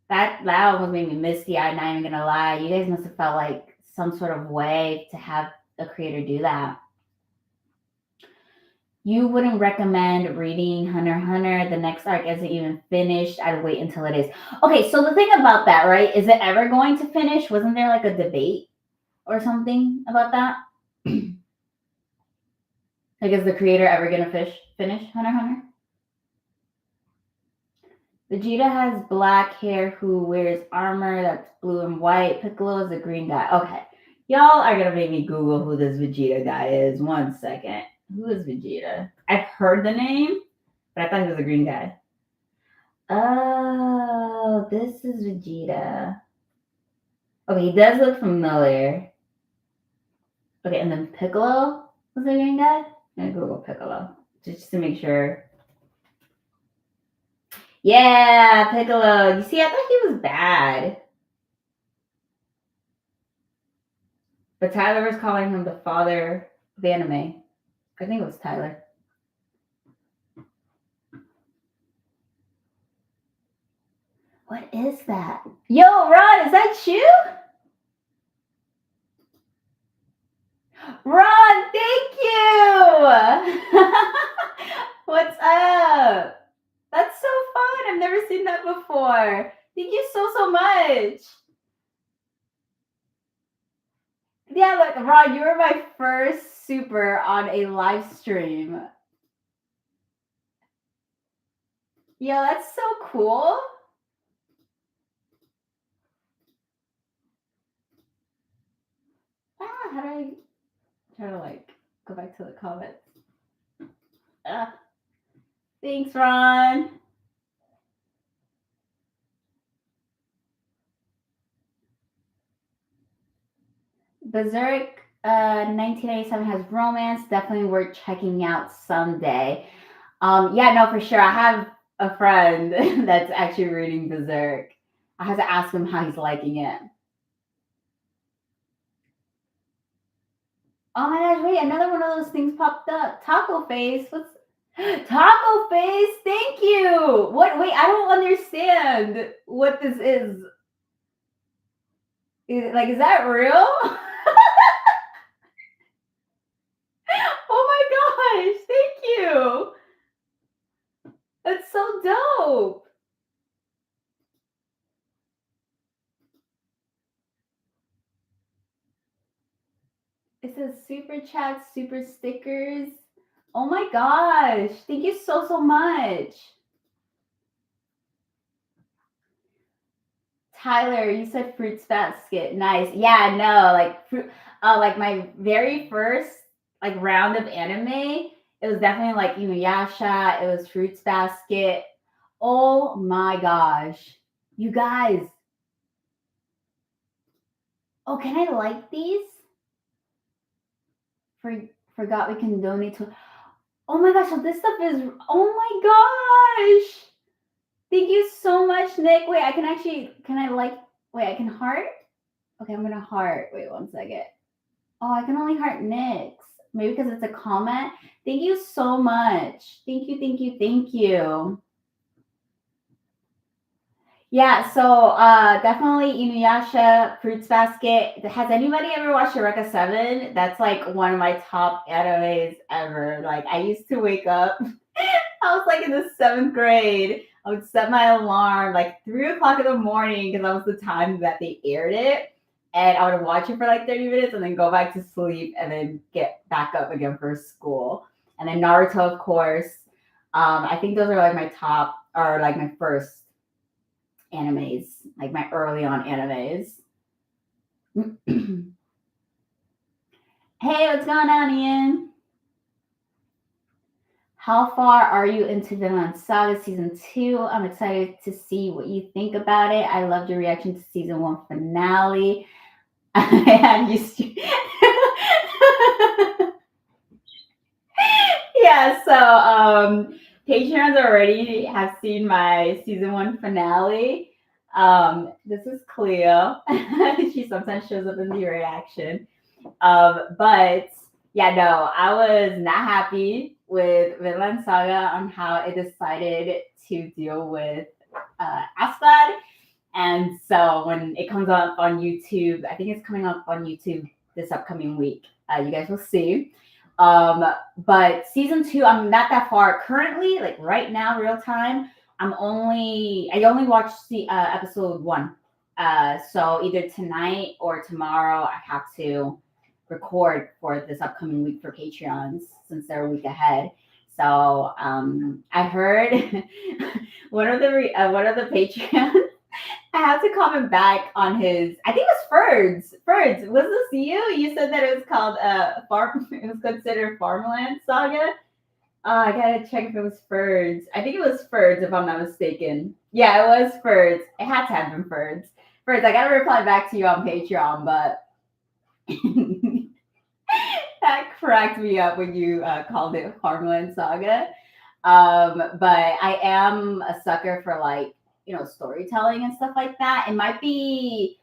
That almost made me misty eyed, not even gonna lie. You guys must have felt like some sort of way to have a creator do that. You wouldn't recommend reading Hunter x Hunter. The next arc isn't even finished. I'd wait until it is. Okay, so the thing about that, right? Is it ever going to finish? Wasn't there like a debate or something about that? Like, is the creator ever gonna finish Hunter x Hunter? Vegeta has black hair who wears armor that's blue and white. Piccolo is a green guy. Okay. Y'all are gonna make me Google who this Vegeta guy is. 1 second. Who is Vegeta? I've heard the name, but I thought he was a green guy. Oh, this is Vegeta. Okay, he does look familiar. Okay, and then Piccolo was a green guy? I'm gonna Google Piccolo just to make sure. Yeah, Piccolo. You see, I thought he was bad. But Tyler was calling him the father of anime. I think it was Tyler. What is that? Yo, Ron, is that you? Ron, thank you. What's up? That's so fun. I've never seen that before. Thank you so much. Yeah, look, Ron, you were my first super on a live stream. Yo, that's so cool. How do I try to like go back to the comments? Thanks, Ron. Berserk 1987 has romance. Definitely worth checking out someday. Yeah, no, for sure. I have a friend that's actually reading Berserk. I have to ask him how he's liking it. Oh my gosh, wait, another one of those things popped up. Taco Face. What's Taco Face? Thank you. What? Wait, I don't understand what this is. Is that real? Oh my gosh, thank you. That's so dope. It says super chat, super stickers. Oh my gosh. Thank you so much. Tyler, you said fruits basket. Nice. Yeah, no, like fruit like my very first like round of anime, it was definitely like Inuyasha, it was fruits basket. Oh my gosh. You guys. Oh, can I like these? Forgot we can donate to. Oh my gosh, so this stuff is. Oh my gosh. Thank you so much, Nick. Wait, I can actually. Can I like. Wait, I can heart? Okay, I'm going to heart. Wait 1 second. Oh, I can only heart Nick's. Maybe because it's a comment. Thank you so much. Thank you. Yeah, so definitely Inuyasha, Fruits Basket. Has anybody ever watched Eureka 7? That's like one of my top animes ever. Like I used to wake up, I was like in the 7th grade. I would set my alarm like 3 o'clock in the morning because that was the time that they aired it. And I would watch it for like 30 minutes and then go back to sleep and then get back up again for school. And then Naruto, of course. I think those are like my top or like my first animes, like my early on animes. Hey, what's going on, Ian? How far are you into Vinland Saga season 2? I'm excited to see what you think about it. I loved your reaction to season 1 finale. I'm used to. Yeah, so Patreons already have seen my season 1 finale. This is Cleo. She sometimes shows up in the reaction. But yeah, no, I was not happy with Vinland Saga on how it decided to deal with Asgard. And so when it comes up on YouTube, I think it's coming up on YouTube this upcoming week. You guys will see. But season 2, I'm not that far currently. Like right now, real time, I only watched the episode 1. So either tonight or tomorrow, I have to record for this upcoming week for Patreons since they're a week ahead. So I heard one of the Patreons. I have to comment back on his. I think it was Ferds. Ferds, was this you? You said that it was called farm. It was considered Farmland Saga. I gotta check if it was Ferds. I think it was Ferds, if I'm not mistaken. Yeah, it was Ferds. It had to have been Ferds. Ferds, I gotta reply back to you on Patreon, but that cracked me up when you called it Farmland Saga. But I am a sucker for like, storytelling and stuff like that. It might be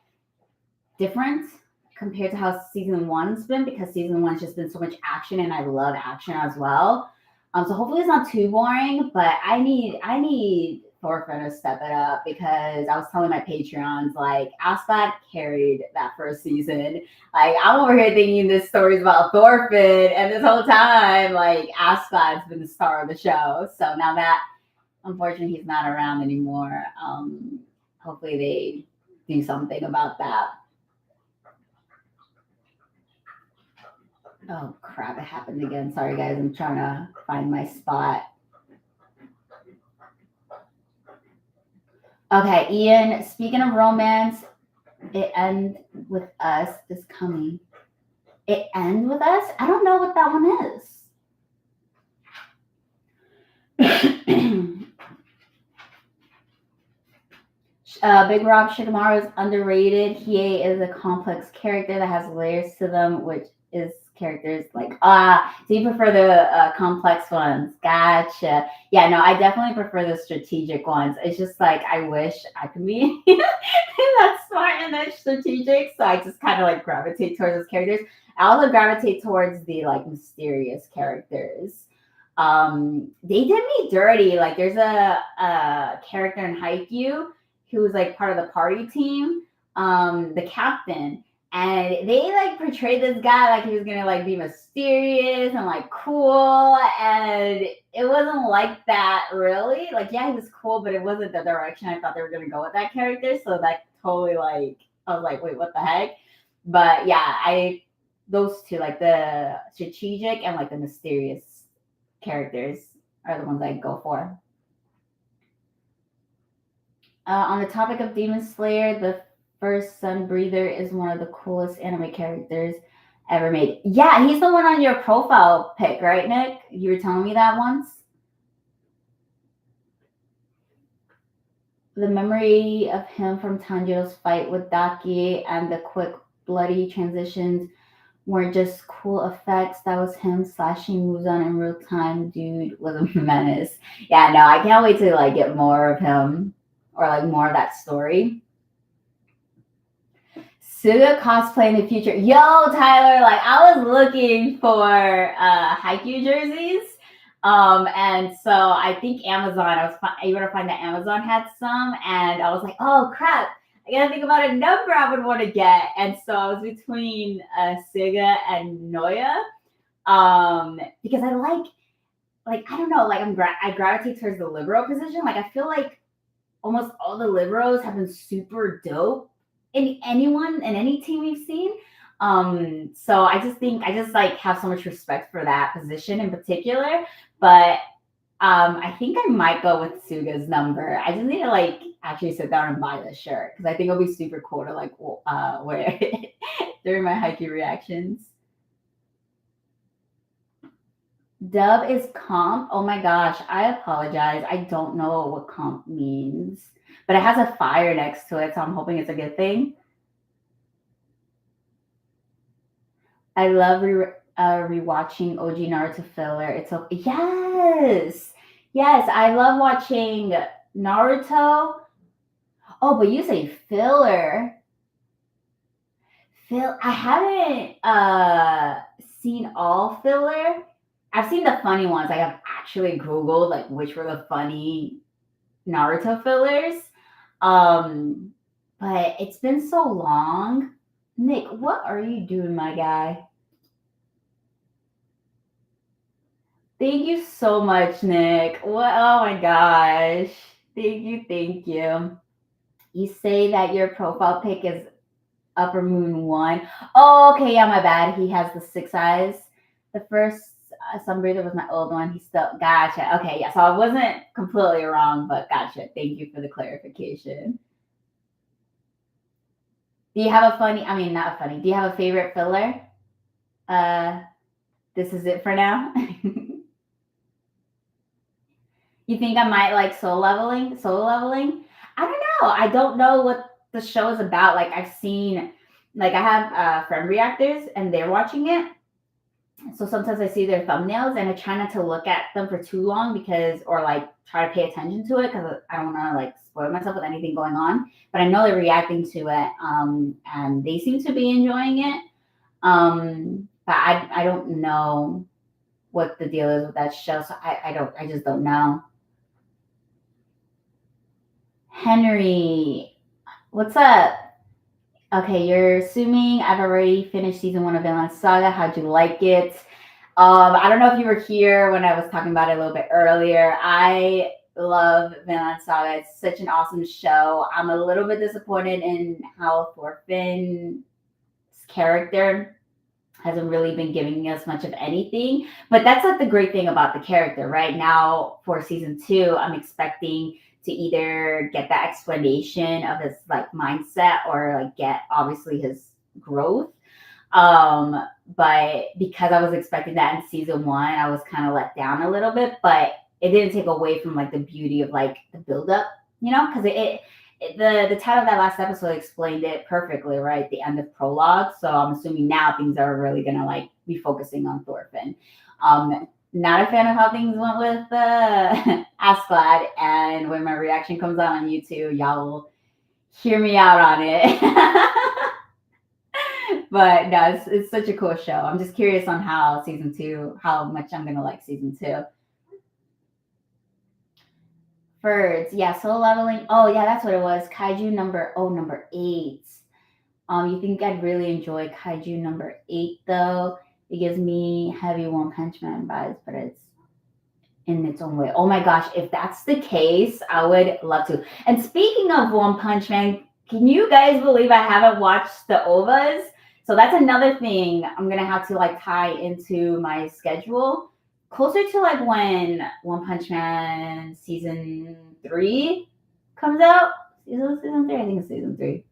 different compared to how season 1's been, because season 1's just been so much action and I love action as well. So hopefully it's not too boring, but I need Thorfinn to step it up, because I was telling my Patreons, like, Asgard carried that first season. Like, I'm over here thinking this story's about Thorfinn, and this whole time, like, Asgard's been the star of the show. So now that, unfortunately, he's not around anymore, hopefully they do something about that. Oh, crap, it happened again. Sorry, guys, I'm trying to find my spot. Okay, Ian, speaking of romance, It End With Us is coming. It End With Us? I don't know what that one is. Big Rob Shikamaru is underrated. Hiei is a complex character that has layers to them, which is characters like, do you prefer the complex ones? Gotcha. Yeah, no, I definitely prefer the strategic ones. It's just like, I wish I could be that smart and that strategic. So I just kind of like gravitate towards those characters. I also gravitate towards the like mysterious characters. They did me dirty. Like there's a character in Haikyuu who was like part of the party team, the captain. And they like portrayed this guy like he was gonna like be mysterious and like cool, and it wasn't like that really. Like, yeah, he was cool, but it wasn't the direction I thought they were gonna go with that character. So that totally like, I was like, wait, what the heck? But yeah, those two, like the strategic and like the mysterious characters, are the ones I go for. On the topic of Demon Slayer, the first Sun Breather is one of the coolest anime characters ever made. Yeah, he's the one on your profile pic, right, Nick? You were telling me that once. The memory of him from Tanjiro's fight with Daki and the quick bloody transitions weren't just cool effects. That was him slashing moves on in real time. Dude was a menace. Yeah, no, I can't wait to like get more of him, or like more of that story. Suga cosplay in the future. Yo, Tyler, like I was looking for Haikyuu jerseys. And so I think Amazon, I was able to find that Amazon had some, and I was like, oh crap, I gotta think about a number I would want to get. And so I was between Suga and Noya. Because I like I don't know, like I gravitate towards the libero position. Like I feel like almost all the liberos have been super dope in any team we've seen. So I just like have so much respect for that position in particular. But I think I might go with Suga's number. I just need to like actually sit down and buy this shirt, because I think it'll be super cool to like wear it during my Haikyuu reactions. Dub is comp. Oh my gosh, I apologize. I don't know what comp means, but it has a fire next to it, so I'm hoping it's a good thing. I love rewatching OG Naruto filler. It's so yes, I love watching Naruto. Oh, but you say filler. I haven't seen all filler. I've seen the funny ones. I have actually Googled like which were the funny Naruto fillers. Um, but it's been so long. Nick, what are you doing, my guy? Thank you so much, Nick. What? Oh my gosh. Thank you. Thank you. You say that your profile pic is Upper Moon 1. Oh, okay. Yeah, my bad. He has the 6 eyes. The first Sun Breather was my old one. He still, gotcha. Okay. Yeah. So I wasn't completely wrong, but gotcha. Thank you for the clarification. Do you have a funny, I mean, not funny, do you have a favorite filler? Uh, this is it for now. You think I might like solo leveling? I don't know. I don't know what the show is about. Like I've seen, like I have friend reactors and they're watching it. So sometimes I see their thumbnails and I try not to look at them for too long because, or like try to pay attention to it because I don't want to like spoil myself with anything going on. But I know they're reacting to it, and they seem to be enjoying it. But I don't know what the deal is with that show, so I just don't know. Henry, what's up? Okay, you're assuming I've already finished season 1 of Vinland Saga. How'd you like it? I don't know if you were here when I was talking about it a little bit earlier. I love Vinland Saga. It's such an awesome show. I'm a little bit disappointed in how Thorfinn's character hasn't really been giving us much of anything. But that's like the great thing about the character. Right now, for season 2, I'm expecting to either get that explanation of his like mindset or like get obviously his growth. But because I was expecting that in season 1, I was kind of let down a little bit, but it didn't take away from like the beauty of like the buildup, because the title of that last episode explained it perfectly, right? The end of prologue. So I'm assuming now things are really gonna like be focusing on Thorfinn. Not a fan of how things went with Asclad, and when my reaction comes out on YouTube, y'all will hear me out on it. But no, it's such a cool show. I'm just curious on how season 2, how much I'm gonna like season 2. Birds, yeah, solo leveling. Oh yeah, that's what it was. Kaiju number 8. You think I'd really enjoy Kaiju number 8 though? It gives me heavy One Punch Man vibes, but it's in its own way. Oh my gosh, if that's the case, I would love to. And speaking of One Punch Man, can you guys believe I haven't watched the OVAs? So that's another thing I'm gonna have to like tie into my schedule. Closer to like when One Punch Man season 3 comes out. Season 3, I think it's season 3.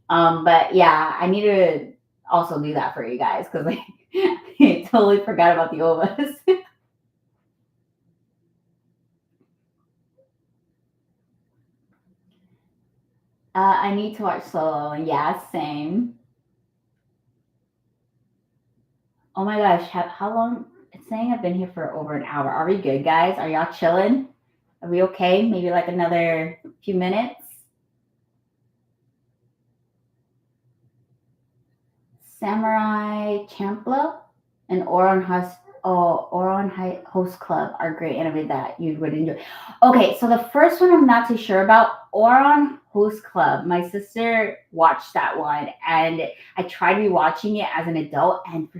But yeah, I need to also do that for you guys because like I totally forgot about the OVAs. I need to watch Solo. Yeah, same. Oh my gosh, how long? It's saying I've been here for over an hour. Are we good, guys? Are y'all chilling? Are we okay? Maybe like another few minutes? Samurai Champloo and Oron Host Club are great anime that you would enjoy. Okay, so the first one I'm not too sure about. Oron Host Club. My sister watched that one, and I tried rewatching it as an adult, and I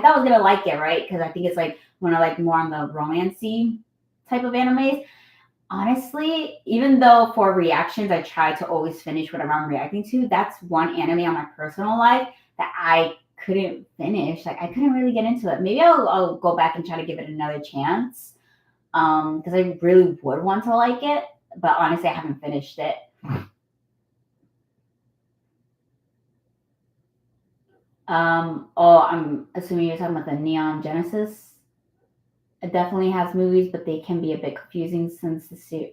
thought I was gonna like it, right? Because I think it's like one of like more on the romancy type of animes. Honestly, even though for reactions I try to always finish whatever I'm reacting to, that's one anime on my personal life that I couldn't finish. Like I couldn't really get into it. Maybe I'll go back and try to give it another chance. Because I really would want to like it, but honestly I haven't finished it. I'm assuming you're talking about the Neon Genesis. It definitely has movies, but they can be a bit confusing since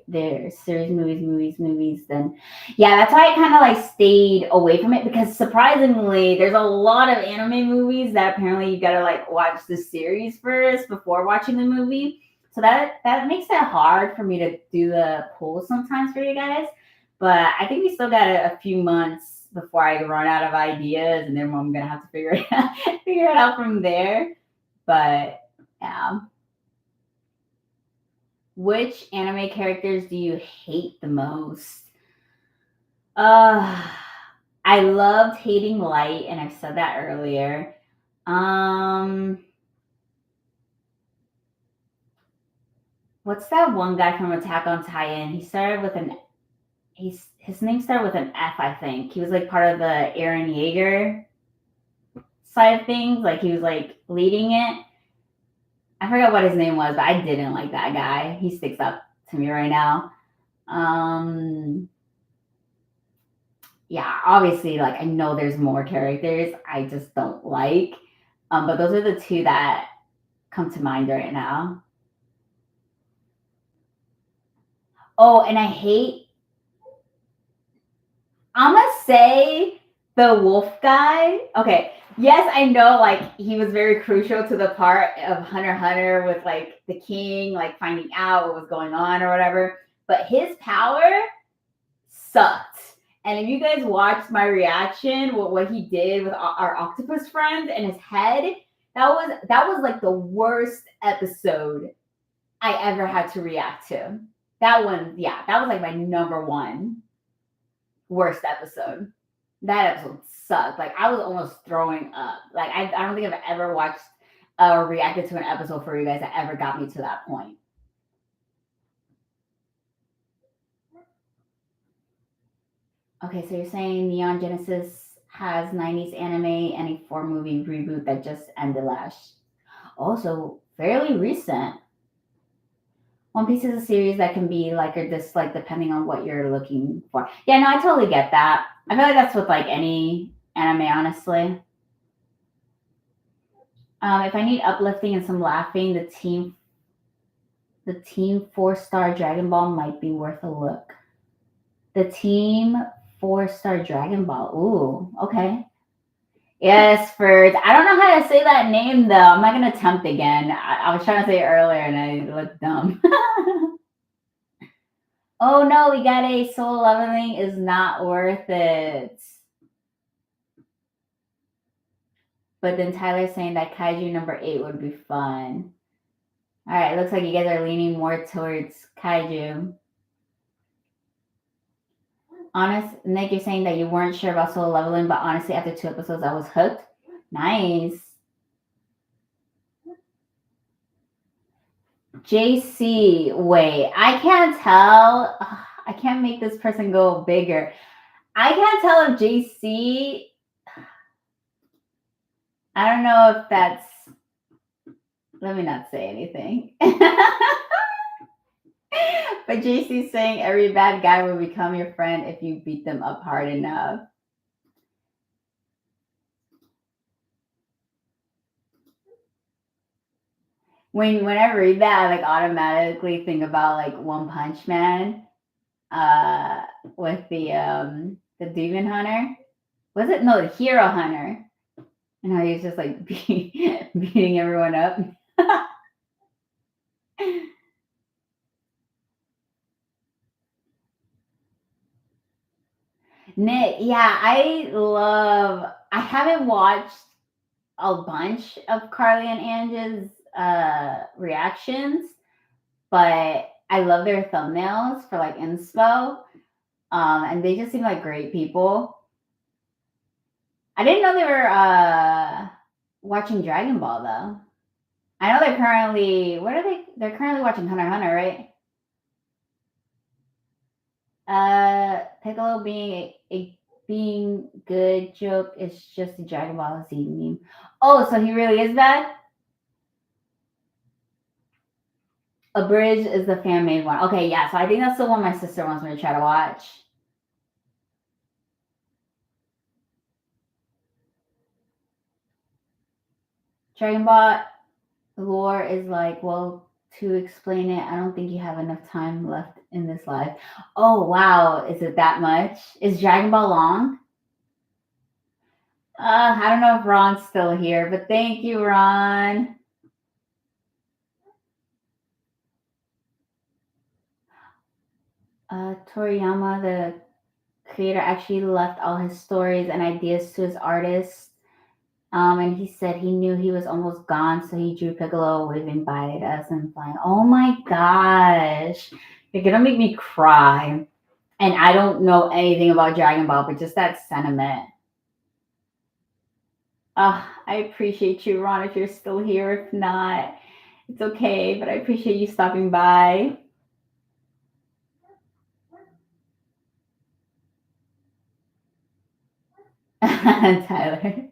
they're series movies. Then, yeah, that's why I kind of like stayed away from it because surprisingly, there's a lot of anime movies that apparently you gotta like watch the series first before watching the movie. So that makes it hard for me to do the poll sometimes for you guys. But I think we still got a few months before I run out of ideas, and then I'm gonna have to figure it out from there. But Yeah. Which anime characters do you hate the most? Uh, I loved hating Light, and I've said that earlier. Um, what's that one guy from Attack on Titan? He started with an his name started with an F, I think. He was like part of the Aaron Yeager side of things. Like he was like leading it. I forgot what his name was, but I didn't like that guy. He sticks up to me right now. Um, yeah, obviously, like I know there's more characters I just don't like. But those are the two that come to mind right now. Oh, and I hate. I'm gonna say the wolf guy. Okay, yes, I know, like he was very crucial to the part of Hunter x Hunter with like the king, like finding out what was going on or whatever. But his power sucked. And if you guys watched my reaction, what he did with our octopus friend and his head, that was like the worst episode I ever had to react to. That one, yeah, that was like my number one worst episode. That episode sucked. Like I was almost throwing up. Like I don't think I've ever watched or reacted to an episode for you guys that ever got me to that point. Okay, so you're saying Neon Genesis has 90s anime and a 4 movie reboot that just ended last. Also, fairly recent. One Piece is a series that can be like or dislike depending on what you're looking for. Yeah, no, I totally get that. I feel like that's with like any anime, honestly. If I need uplifting and some laughing, the team 4-star Dragon Ball might be worth a look. The team 4-star Dragon Ball. Ooh, okay. Yes, Ferd. I don't know how to say that name though. I'm not gonna attempt again. I was trying to say it earlier and I looked dumb. Oh no, we got a soul leveling is not worth it. But then Tyler's saying that Kaiju number 8 would be fun. All right, looks like you guys are leaning more towards Kaiju. Honest, Nick, you're saying that you weren't sure about solo leveling, but honestly, after 2 episodes, I was hooked. Nice. JC, wait, I can't tell. I can't make this person go bigger. I can't tell if JC. I don't know if that's. Let me not say anything. But JC's saying every bad guy will become your friend if you beat them up hard enough. When I read that, I like automatically think about like One Punch Man, with the Demon Hunter. Was it no the Hero Hunter? And how he's just like beating everyone up. Nick, yeah, I haven't watched a bunch of Carly and Angie's reactions, but I love their thumbnails for like inspo. And they just seem like great people. I didn't know they were watching Dragon Ball though. I know they're currently what are they? They're currently watching Hunter x Hunter, right? Piccolo being good joke is just a Dragon Ball Z meme. Oh, so he really is bad? A Bridge is the fan made one. Okay, yeah. So I think that's the one my sister wants me to try to watch. Dragon Ball lore is like, well, to explain it, I don't think you have enough time left in this life. Oh wow, is it that much? Is Dragon Ball long? I don't know if Ron's still here, but thank you, Ron. Toriyama, the creator, actually left all his stories and ideas to his artists. And he said he knew he was almost gone, so he drew Piccolo waving bye to us and flying. Oh my gosh. You're gonna make me cry. And I don't know anything about Dragon Ball, but just that sentiment. I appreciate you, Ron, if you're still here. If not, it's okay, but I appreciate you stopping by. Tyler.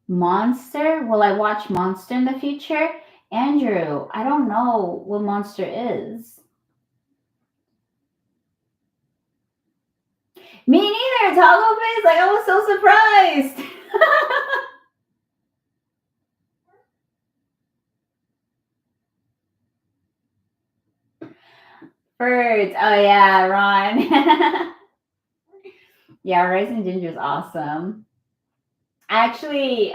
Monster? Will I watch Monster in the future? Andrew, I don't know what Monster is. Me neither, Toggle Face. Like, I was so surprised. Birds. Oh, yeah, Ron. Yeah, Rice and Ginger is awesome. I actually,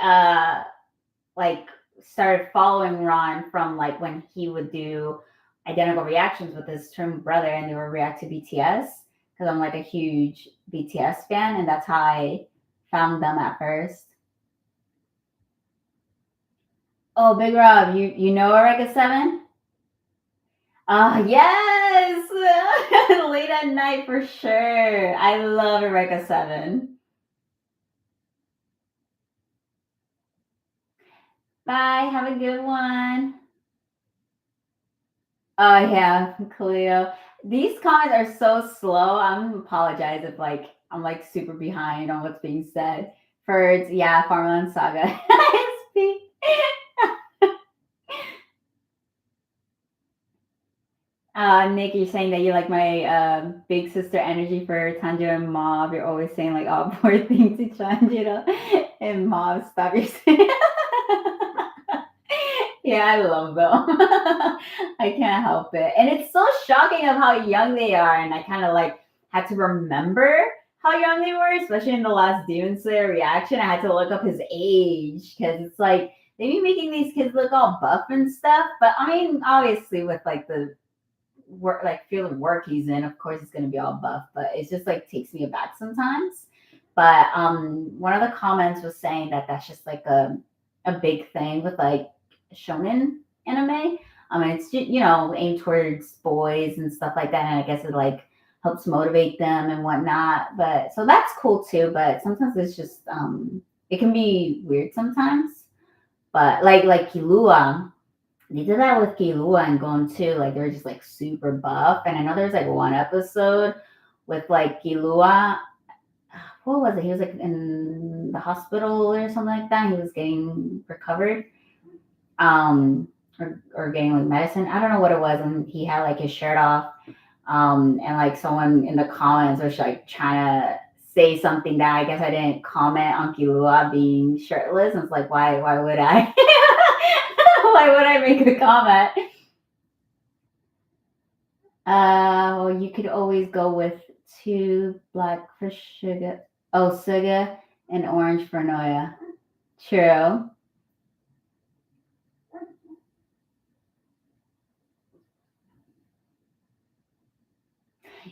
like, started following Ron from, like, when he would do identical reactions with his twin brother and they would react to BTS because I'm, like, a huge BTS fan, and that's how I found them at first. Oh, Big Rob, you know Eureka 7? Yes! Late at night for sure. I love Eureka 7. Bye. Have a good one. Oh, yeah, Cleo. These comments are so slow. I'm gonna apologize if like I'm like super behind on what's being said. For yeah, Vinland Saga. Nick, you're saying that you like my big sister energy for Tanjiro and Mob. You're always saying like all poor things to Tanjiro and Mob. Stop your saying. Yeah, I love them. I can't help it. And it's so shocking of how young they are. And I kind of like had to remember how young they were, especially in the last Demon Slayer reaction. I had to look up his age because it's like they be making these kids look all buff and stuff. But I mean, obviously, with like the work, like field of work he's in, of course, he's going to be all buff. But it's just like takes me aback sometimes. But one of the comments was saying that that's just like a big thing with like shonen anime. I mean, it's you know aimed towards boys and stuff like that, and I guess it like helps motivate them and whatnot. But so that's cool too. But sometimes it's just it can be weird sometimes. But like Kilua, they did that with Kilua and Gon too. Like they were just like super buff. And I know there's like one episode with like Kilua. What was it? He was like in the hospital or something like that. He was getting recovered or getting like medicine. I don't know what it was, and he had like his shirt off. And like someone in the comments was like trying to say something that I guess I didn't comment on Kilua being shirtless. And it's like, why would I? Why would I make a comment? Well, you could always go with 2 black for sugar. Oh, sugar and orange for Noya. True.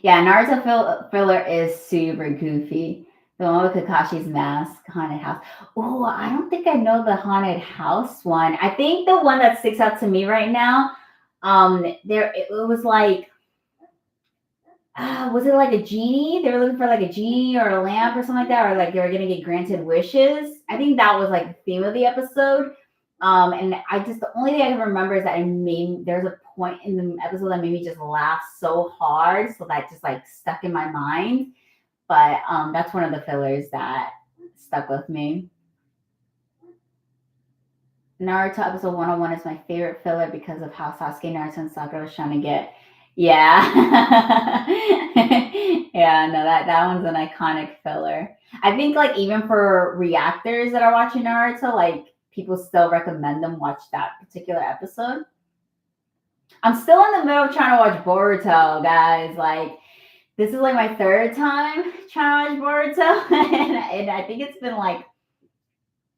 Yeah, Naruto filler is super goofy. The one with Kakashi's mask, haunted house. Oh, I don't think I know the haunted house one. I think the one that sticks out to me right now, there it was like, was it like a genie? They were looking for like a genie or a lamp or something like that, or like they were gonna get granted wishes. I think that was like the theme of the episode. And I just the only thing I can remember is that it made there's a point in the episode that made me just laugh so hard, so that just like stuck in my mind. But that's one of the fillers that stuck with me. Naruto episode 101 is my favorite filler because of how Sasuke, Naruto, and Sakura was trying to get. Yeah. Yeah, no, that one's an iconic filler. I think like even for reactors that are watching Naruto, like people still recommend them watch that particular episode. I'm still in the middle of trying to watch Boruto, guys. Like this is like my third time trying to watch Boruto, and I think it's been like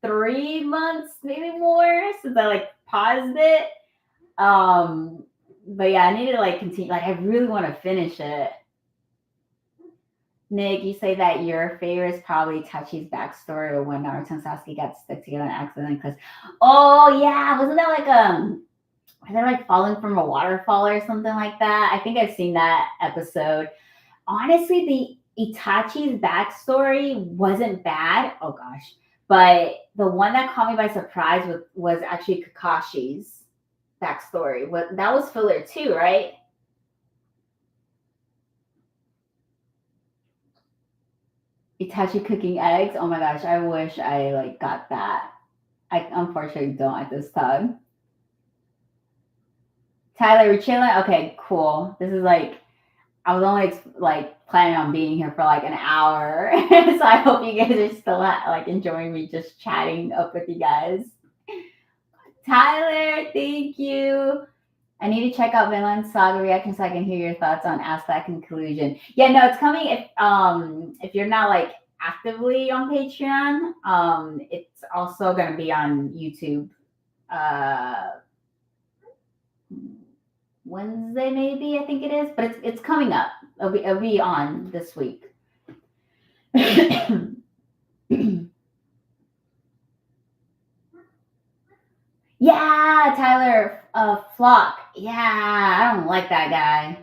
3 months, maybe more, since I like paused it. But yeah, I need to like continue. Like I really want to finish it. Nick, you say that your favorite is probably Tachi's backstory or when Naruto and Sasuke got stuck together on accident. Because, oh yeah, wasn't that like were they like falling from a waterfall or something like that? I think I've seen that episode. Honestly, the Itachi's backstory wasn't bad. Oh gosh, but the one that caught me by surprise was actually Kakashi's backstory. What that was filler too, right? Itachi cooking eggs. Oh my gosh, I wish I like got that. I unfortunately don't at this time. Tyler, we're chilling. Okay, cool. This is like I was only like planning on being here for like an hour, so I hope you guys are still like enjoying me just chatting up with you guys. Tyler, thank you. I need to check out Vinland Saga reaction so I can hear your thoughts on Ask That Conclusion. Yeah, no, it's coming. If you're not like actively on Patreon, it's also gonna be on YouTube. Uh, Wednesday, maybe I think it is, but it's coming up. It'll be on this week. Yeah, Tyler, Flock. Yeah, I don't like that guy.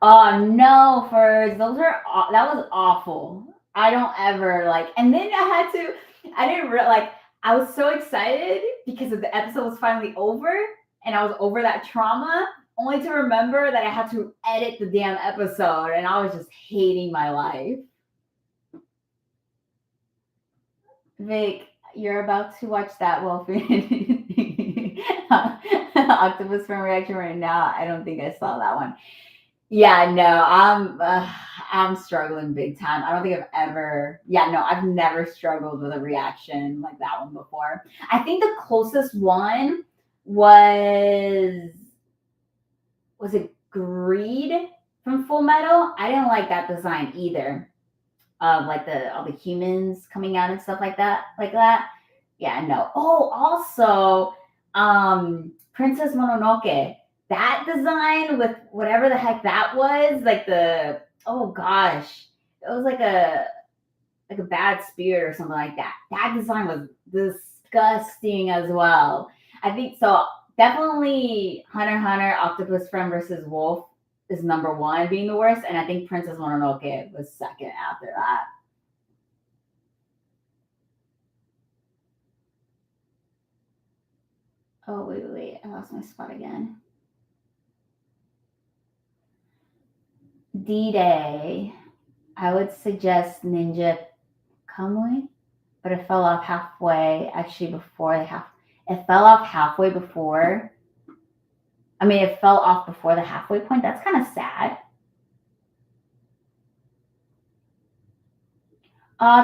Oh no, for those are that was awful. I don't ever like. And then I had to. I didn't like. I was so excited because the episode was finally over, and I was over that trauma. Only to remember that I had to edit the damn episode, and I was just hating my life. Vic, you're about to watch that Wolf Octopus from reaction right now. I don't think I saw that one. Yeah, no, I'm struggling big time. I don't think I've ever. Yeah, no, I've never struggled with a reaction like that one before. I think the closest one was was it Greed from Full Metal? I didn't like that design either. Of like the all the humans coming out and stuff like that, Yeah, no. Oh, also, Princess Mononoke. That design with whatever the heck that was, like the oh gosh, it was like a bad spirit or something like that. That design was disgusting as well. I think so. Definitely Hunter x Hunter, Octopus Friend versus Wolf is number one, being the worst, and I think Princess Mononoke was second after that. Oh wait, I lost my spot again. D-Day. I would suggest Ninja Kamui, but it fell off halfway. Actually, before the half, it fell off halfway before. I mean, it fell off before the halfway point. That's kind of sad.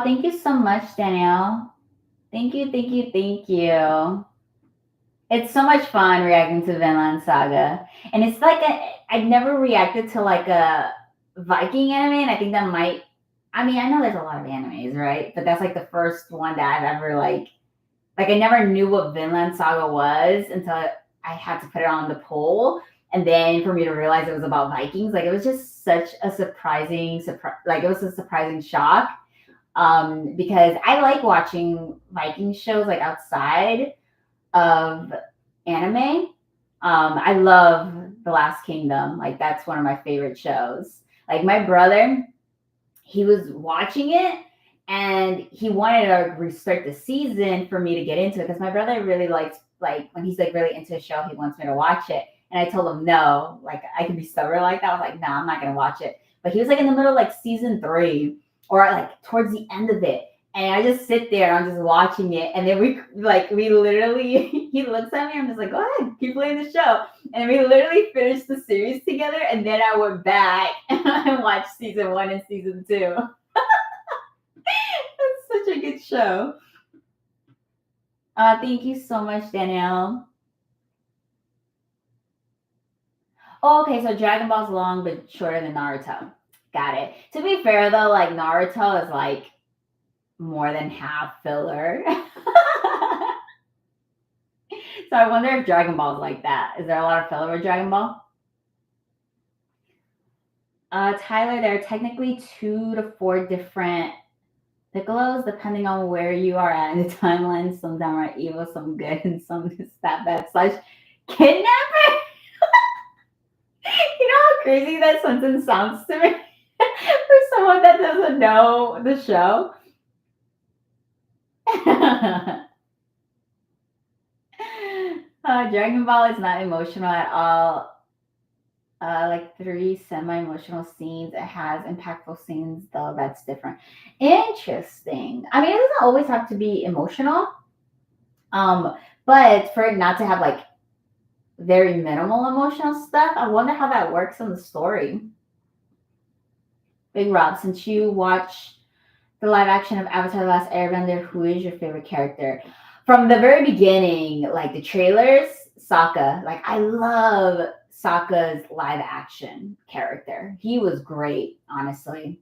Thank you so much, Danielle. Thank you, thank you, thank you. It's so much fun reacting to Vinland Saga, and it's like I never reacted to like a Viking anime, and I think that might. I mean, I know there's a lot of animes, right? But that's like the first one that I've ever like I never knew what Vinland Saga was until I had to put it on the poll, and then for me to realize it was about Vikings, like it was just such a surprising like it was a surprising shock. Because I like watching Viking shows like outside of anime. I love The Last Kingdom. Like that's one of my favorite shows. Like my brother, he was watching it and he wanted to restart the season for me to get into it because my brother really likes like when he's like really into a show, he wants me to watch it. And I told him no, like I can be stubborn like that. I was like, no, I'm not gonna watch it. But he was like in the middle of like season 3 or like towards the end of it. And I just sit there, I'm just watching it, and then we literally he looks at me, I'm just like, go ahead, keep playing the show. And we literally finished the series together, and then I went back and watched season 1 and season 2. It's such a good show. Thank you so much, Danielle. Oh, okay, so Dragon Ball's long but shorter than Naruto. Got it. To be fair though, like Naruto is like more than half filler. So I wonder if Dragon Ball's like that. Is there a lot of filler with Dragon Ball? Tyler, there are technically 2 to 4 different Piccolos, depending on where you are at in the timeline. Some downright evil, some good, and some just that bad slash kidnapper. You know how crazy that sentence sounds to me for someone that doesn't know the show? Dragon Ball is not emotional at all. Like 3 semi-emotional scenes. It has impactful scenes, though. That's different. Interesting. I mean, it doesn't always have to be emotional. But for it not to have like very minimal emotional stuff, I wonder how that works in the story. Big Rob, since you watch the live action of Avatar: The Last Airbender, who is your favorite character? From the very beginning, like the trailers, Sokka. Like I love Sokka's live action character. He was great, honestly.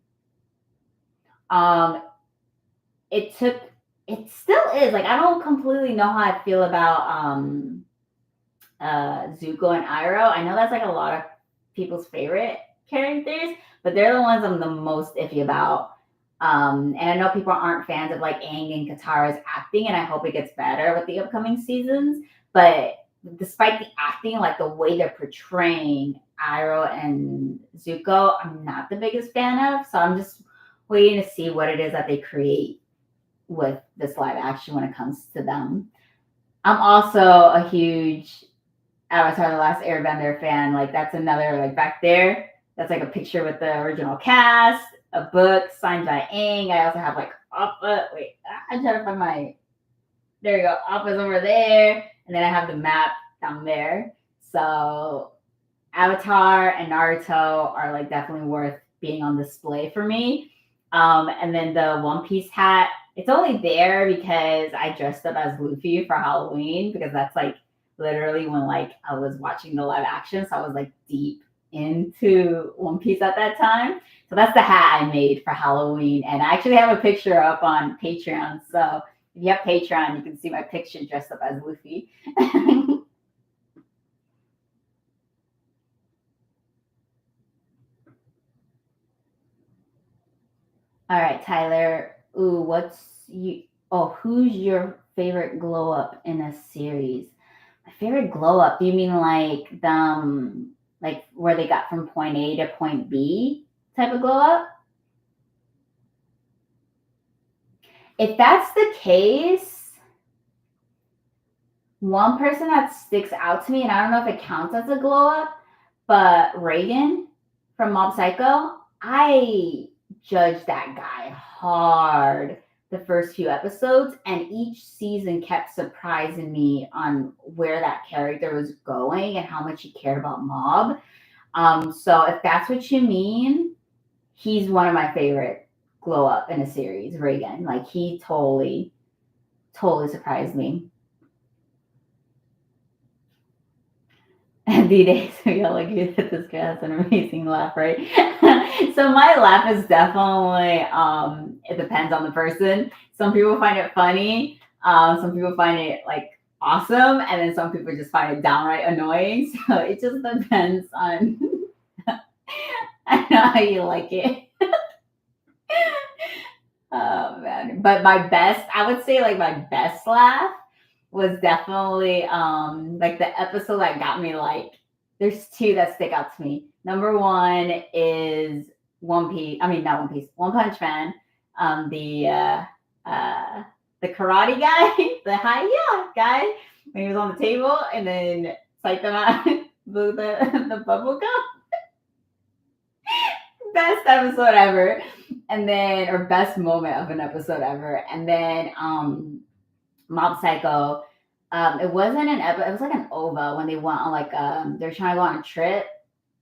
Um, it still is. Like I don't completely know how I feel about Zuko and Iroh. I know that's like a lot of people's favorite characters, but they're the ones I'm the most iffy about. And I know people aren't fans of like Aang and Katara's acting, and I hope it gets better with the upcoming seasons. But despite the acting, like the way they're portraying Iroh and Zuko, I'm not the biggest fan of. So I'm just waiting to see what it is that they create with this live action when it comes to them. I'm also a huge Avatar: The Last Airbender fan. Like that's another like back there. That's like a picture with the original cast, a book signed by Aang. I also have like Appa. Wait, I'm trying to find my. There you go. Appa's over there, and then I have the map down there. So Avatar and Naruto are like definitely worth being on display for me. And then the One Piece hat. It's only there because I dressed up as Luffy for Halloween because that's like literally when like I was watching the live action, so I was like deep into One Piece at that time. So that's the hat I made for Halloween, and I actually have a picture up on Patreon. So if you have Patreon, you can see my picture dressed up as Luffy. All right, Tyler. Ooh, what's you? Oh, who's your favorite glow up in a series? My favorite glow up? Do you mean like like where they got from point A to point B type of glow up? If that's the case, one person that sticks out to me, and I don't know if it counts as a glow up, but Reagan from Mob Psycho, I judged that guy hard the first few episodes, and each season kept surprising me on where that character was going and how much he cared about Mob. So if that's what you mean, he's one of my favorite glow up in a series, Reagan. Like he totally surprised me. D-Day, so y'all agree that this girl has an amazing laugh, right? So my laugh is definitely it depends on the person. Some people find it funny, some people find it like awesome, and then some people just find it downright annoying. So it just depends on I know how you like it. Oh man. But my best, I would say like my best laugh was definitely like the episode that got me like there's 2 that stick out to me. Number 1 is One Piece. I mean not One Piece, One Punch Man. Um the uh the karate guy, the Haikyuu guy, when he was on the table and then Saitama blew the bubble gum. Best episode ever. And then or best moment of an episode ever. And then Mob Psycho. It wasn't an episode. It was like an OVA when they went on like they're trying to go on a trip,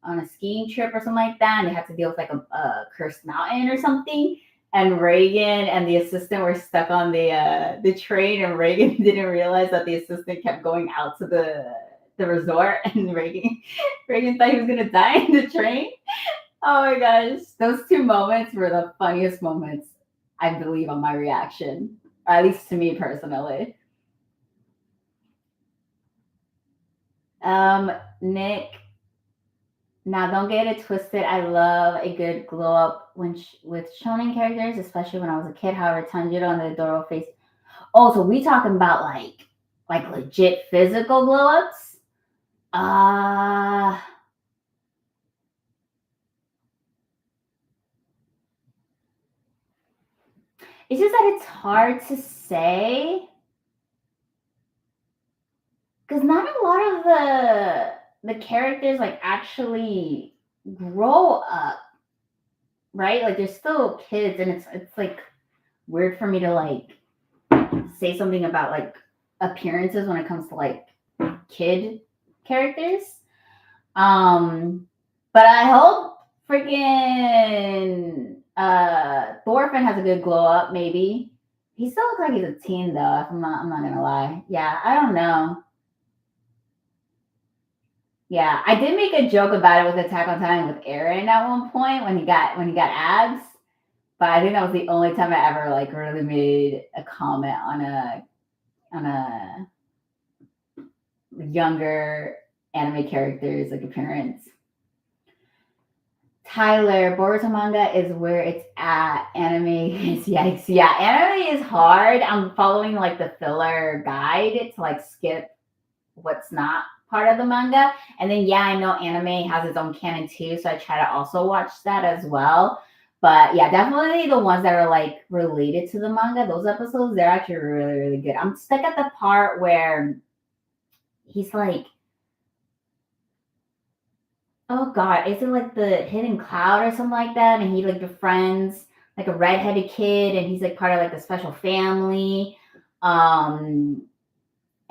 on a skiing trip or something like that, and they had to deal with like a cursed mountain or something. And Reagan and the assistant were stuck on the train, and Reagan didn't realize that the assistant kept going out to the resort, and Reagan thought he was gonna die in the train. Oh my gosh, those 2 moments were the funniest moments I believe on my reaction, or at least to me personally. Nick, Now, don't get it twisted. I love a good glow up with shonen characters, especially when I was a kid. However, Tanjiro and the adorable face. Oh, so we talking about like legit physical glow ups? Uh it's just that it's hard to say because not a lot of the characters like actually grow up, right? Like they're still kids, and it's like weird for me to like say something about like appearances when it comes to like kid characters. But I hope freaking Thorfinn has a good glow up. Maybe he still looks like he's a teen though. If I'm not gonna lie. Yeah, I don't know. Yeah, I did make a joke about it with Attack on Titan with Aaron at one point when he got abs. But I think that was the only time I ever like really made a comment on a younger anime character's like appearance. Tyler, Boruto manga is where it's at. Anime is yikes. Yeah, anime is hard. I'm following like the filler guide to like skip what's not part of the manga. And then yeah, I know anime has its own canon too, so I try to also watch that as well. But yeah, definitely the ones that are like related to the manga, those episodes, they're actually really, really good. I'm stuck at the part where he's like, oh god, is it like the hidden cloud or something like that? And he like befriends like a redheaded kid and he's like part of like the special family. Um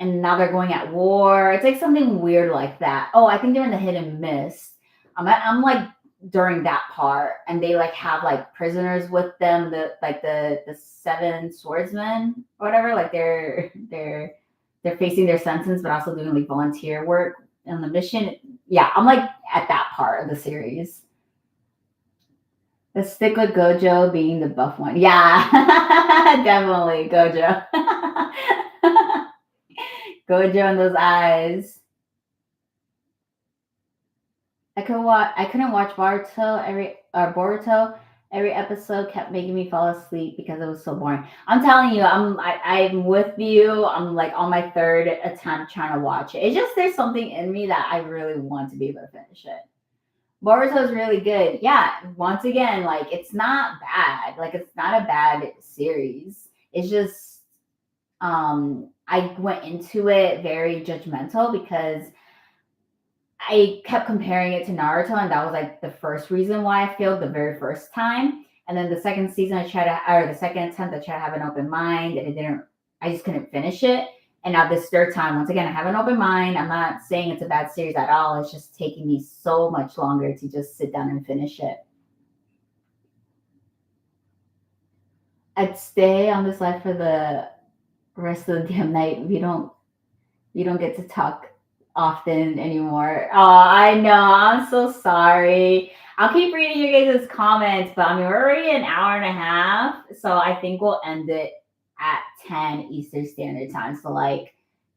and now they're going at war. It's like something weird like that. Oh, I think they're in the hidden mist. I'm like during that part and they like have like prisoners with them, the seven swordsmen or whatever. Like they're facing their sentence but also doing like volunteer work on the mission. Yeah, I'm like at that part of the series. Let's stick with Gojo being the buff one. Yeah, definitely Gojo. Gojo and those eyes. I couldn't watch Boruto. Every episode kept making me fall asleep because it was so boring. I'm telling you, I'm with you. I'm like on my third attempt trying to watch it. It's just there's something in me that I really want to be able to finish it. Boruto is really good. Yeah, once again, like it's not bad. Like it's not a bad series. It's just I went into it very judgmental because I kept comparing it to Naruto, and that was like the first reason why I failed the very first time. And then the second season, or the second attempt, I tried to have an open mind, and it didn't. I just couldn't finish it. And now this third time, once again, I have an open mind. I'm not saying it's a bad series at all. It's just taking me so much longer to just sit down and finish it. I'd stay on this life for the rest of the damn night. We don't get to talk often anymore. Oh, I know. I'm so sorry. I'll keep reading you guys' comments, but I mean, we're already an hour and a half, so I think we'll end it at 10 Eastern Standard Time. So like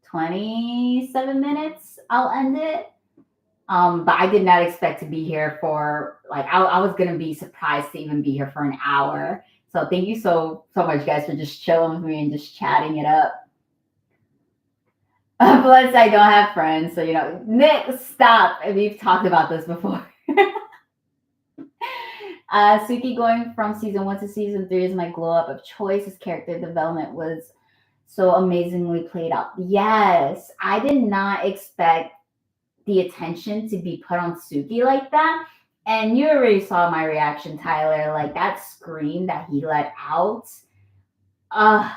27 minutes, I'll end it. But I did not expect to be here for like I was gonna be surprised to even be here for an hour. So thank you so much, guys, for just chilling with me and just chatting it up. Plus, I don't have friends, so Nick, stop. We've talked about this before. Suki going from season 1 to season 3 is my glow up of choice. His character development was so amazingly played out. Yes, I did not expect the attention to be put on Suki like that. And you already saw my reaction, Tyler. Like that scream that he let out. Uh,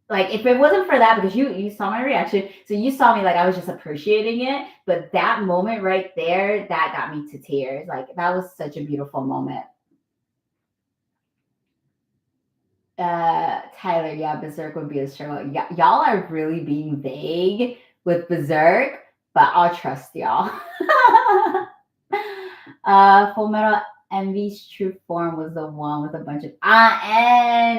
like if it wasn't for that, because you saw my reaction, so you saw me like I was just appreciating it. But that moment right there, that got me to tears. Like that was such a beautiful moment. Tyler, yeah, Berserk would be a struggle. Y'all are really being vague with Berserk, but I'll trust y'all. Full Metal Envy's true form was the one with a bunch of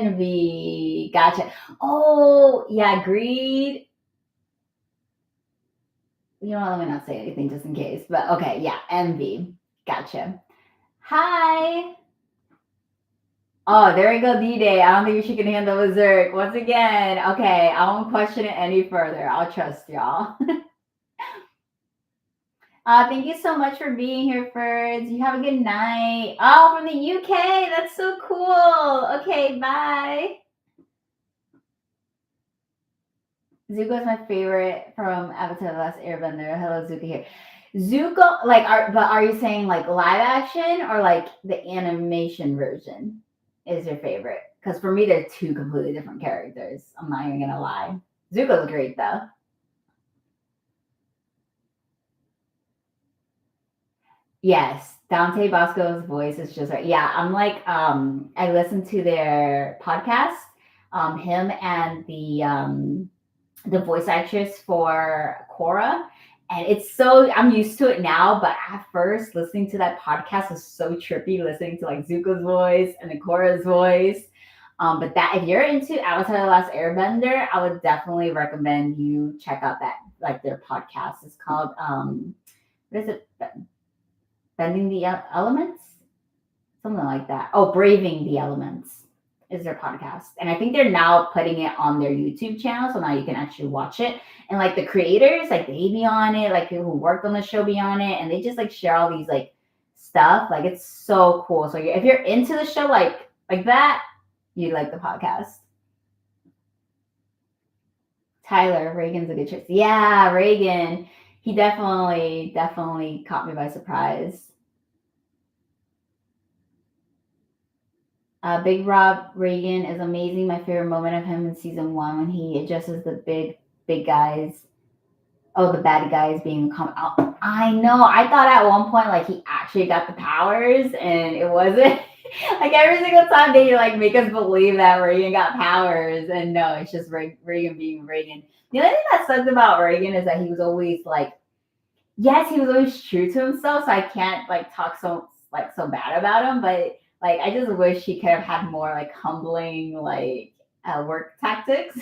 Envy. Gotcha. Oh, yeah, Greed. Let me not say anything just in case. But okay, yeah, Envy. Gotcha. Hi. Oh, there we go, D-Day. I don't think she can handle Berserk. Once again, okay, I won't question it any further. I'll trust y'all. Thank you so much for being here, Ferds. You have a good night. Oh, from the UK. That's so cool. Okay, bye. Zuko is my favorite from Avatar: The Last Airbender. Hello, Zuko here. Zuko, are you saying like live action or like the animation version is your favorite? Because for me, they're two completely different characters. I'm not even gonna lie. Zuko's great though. Yes, Dante Bosco's voice is just right. Yeah, I'm like, I listened to their podcast, him and the voice actress for Korra. And it's so, I'm used to it now, but at first listening to that podcast was so trippy, listening to like Zuko's voice and the Korra's voice. But that if you're into Avatar: The Last Airbender, I would definitely recommend you check out that like their podcast. It's called what is it? Bending the Elements, something like that. Oh, Braving the Elements is their podcast, and I think they're now putting it on their YouTube channel, so now you can actually watch it. And like the creators, like they be on it, like people who worked on the show be on it, and they just like share all these like stuff. Like it's so cool. So if you're into the show like that, you'd like the podcast. Tyler Reagan's a good choice. Yeah, Reagan. He definitely caught me by surprise. Big Rob Reagan is amazing. My favorite moment of him in season one when he addresses the big guys. Oh, the bad guys being come out. I know. I thought at one point like he actually got the powers, and it wasn't. Like every single time they like make us believe that Reagan got powers, and no, it's just Reagan being Reagan. The only thing that sucks about Reagan is that he was always like, yes, he was always true to himself. So I can't like talk so bad about him, but like I just wish he could have had more like humbling like work tactics.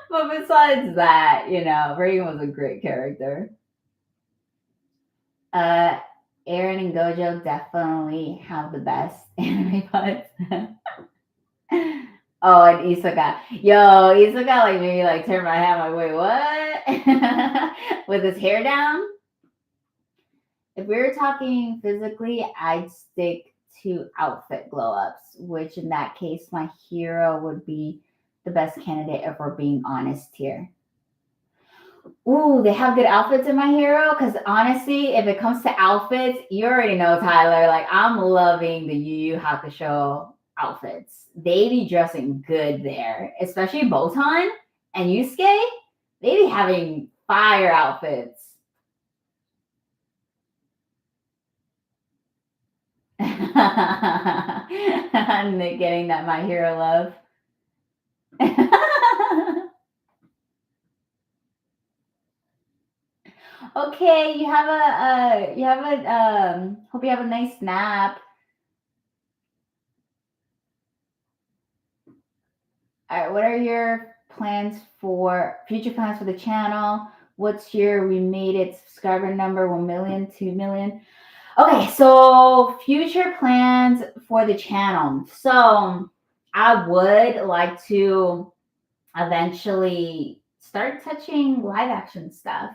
But besides that, Reagan was a great character. Uh, Aaron and Gojo definitely have the best anime puns. Oh, and Isoka. Yo, Isoka like made me like turn my head. I'm like, wait, what? With his hair down? If we were talking physically, I'd stick to outfit glow ups, which in that case, my hero would be the best candidate if we're being honest here. Ooh, they have good outfits in My Hero. Because honestly, if it comes to outfits, you already know, Tyler. Like I'm loving the YuYu Hakusho outfits. They be dressing good there, especially Botan and Yusuke. They be having fire outfits. Nick getting that My Hero love. Okay, hope you have a nice nap. All right, what are your future plans for the channel? What's your we made it subscriber number? 1 million, 2 million? Okay, so future plans for the channel. So I would like to eventually start touching live action stuff.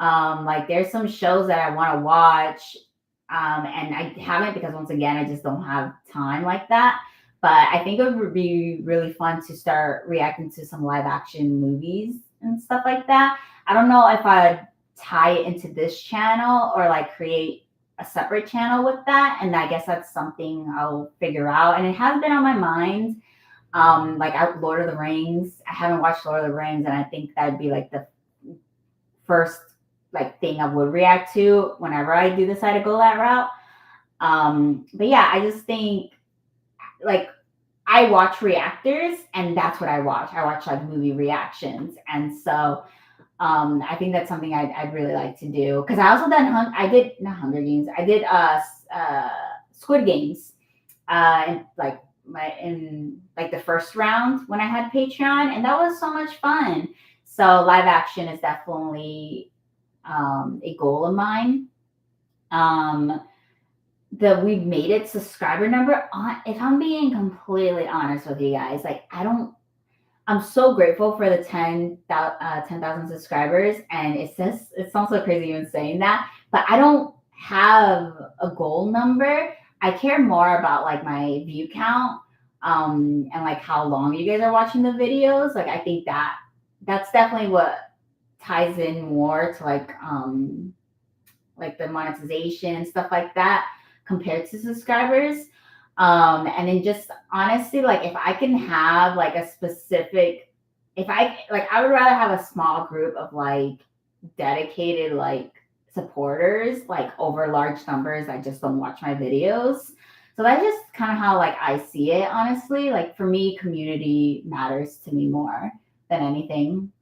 Like there's some shows that I want to watch, and I haven't because once again I just don't have time like that. But I think it would be really fun to start reacting to some live action movies and stuff like that. I don't know if I'd tie it into this channel or like create a separate channel with that. And I guess that's something I'll figure out. And it has been on my mind. Lord of the Rings. I haven't watched Lord of the Rings, and I think that'd be like the first like thing I would react to whenever I do decide to go that route. But yeah, I just think like I watch reactors, and that's what I watch. I watch like movie reactions, and so I think that's something I'd really like to do because I also I did not Hunger Games. I did Squid Games, in like the first round when I had Patreon, and that was so much fun. So live action is definitely a goal of mine. The we've made it subscriber number on, if I'm being completely honest with you guys, like I'm so grateful for the 10,000 subscribers, and it sounds so crazy even saying that, but I don't have a goal number. I care more about like my view count, and like how long you guys are watching the videos. Like I think that's definitely what ties in more to like the monetization and stuff like that compared to subscribers. And then just honestly, like if I can have like a specific, if I like, I would rather have a small group of like dedicated like supporters, like over large numbers that just don't watch my videos. So that's just kind of how like I see it, honestly. Like for me, community matters to me more than anything.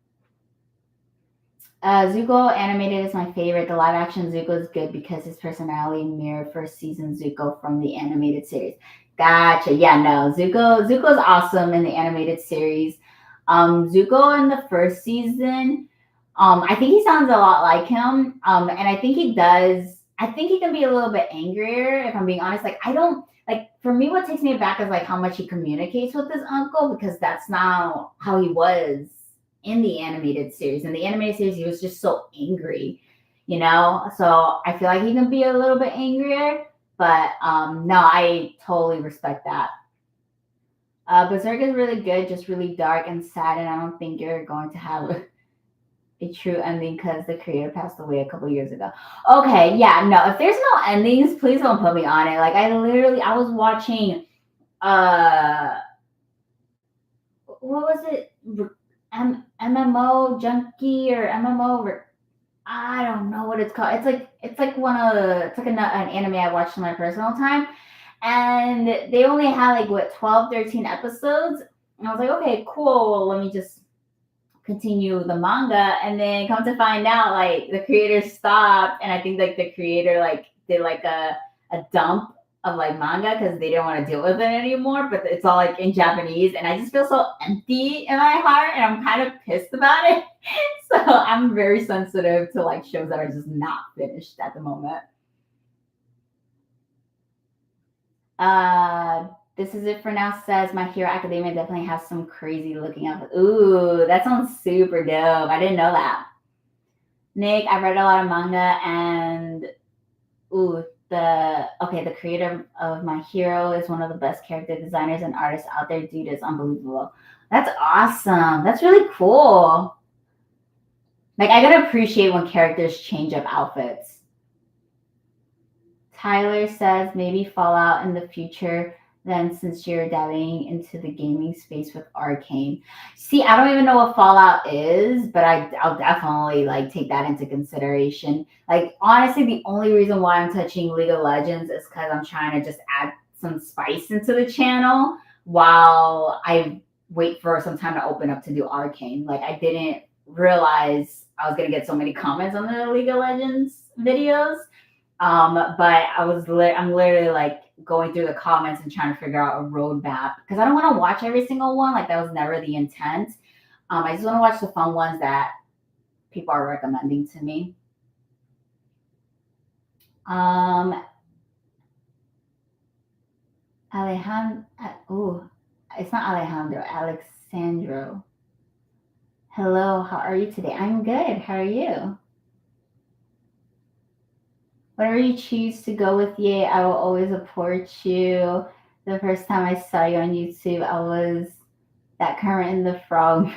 Zuko animated is my favorite. The live action Zuko is good because his personality mirrored first season Zuko from the animated series. Gotcha. Yeah, no, Zuko's awesome in the animated series. Zuko in the first season, I think he sounds a lot like him. And I think he does. I think he can be a little bit angrier, if I'm being honest. Like I don't like for me, what takes me back is like how much he communicates with his uncle because that's not how he was in the animated series. In the animated series, he was just so angry, you know? So I feel like he can be a little bit angrier, but no, I totally respect that. Berserk is really good, just really dark and sad, and I don't think you're going to have a true ending because the creator passed away a couple years ago. Okay, yeah, no, if there's no endings, please don't put me on it. Like I was watching what was it? MMO Junkie or MMO. I don't know what it's called. It's like it's like an anime I watched in my personal time, and they only had like what 12, 13 episodes. And I was like, okay, cool. Well, let me just continue the manga, and then come to find out, like the creator stopped, and I think like the creator like did like a dump of like manga because they didn't want to deal with it anymore. But it's all like in Japanese, and I just feel so empty in my heart, and I'm kind of pissed about it. So I'm very sensitive to like shows that are just not finished at the moment. Uh, this is it for now. Says My Hero Academia definitely has some crazy looking up. Ooh, that sounds super dope. I didn't know that. Nick, I read a lot of manga and ooh, the creator of My Hero is one of the best character designers and artists out there. Dude is unbelievable. That's awesome. That's really cool. Like I gotta appreciate when characters change up outfits. Tyler says maybe Fallout in the future then since you're diving into the gaming space with Arcane. See, I don't even know what Fallout is, but I'll definitely like take that into consideration. Like honestly, the only reason why I'm touching League of Legends is because I'm trying to just add some spice into the channel while I wait for some time to open up to do Arcane. Like I didn't realize I was gonna get so many comments on the League of Legends videos. But I'm literally like going through the comments and trying to figure out a roadmap because I don't want to watch every single one. Like that was never the intent. I just want to watch the fun ones that people are recommending to me. Alejandro, oh, it's not Alejandro, Alexandro. Hello, how are you today? I'm good. How are you? Whatever you choose to go with, yay, I will always support you. The first time I saw you on YouTube, I was that Kermit and the Frog.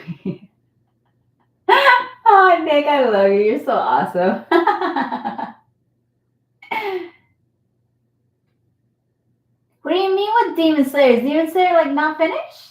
Oh, Nick, I love you. You're so awesome. What do you mean with Demon Slayer? Is Demon Slayer like not finished?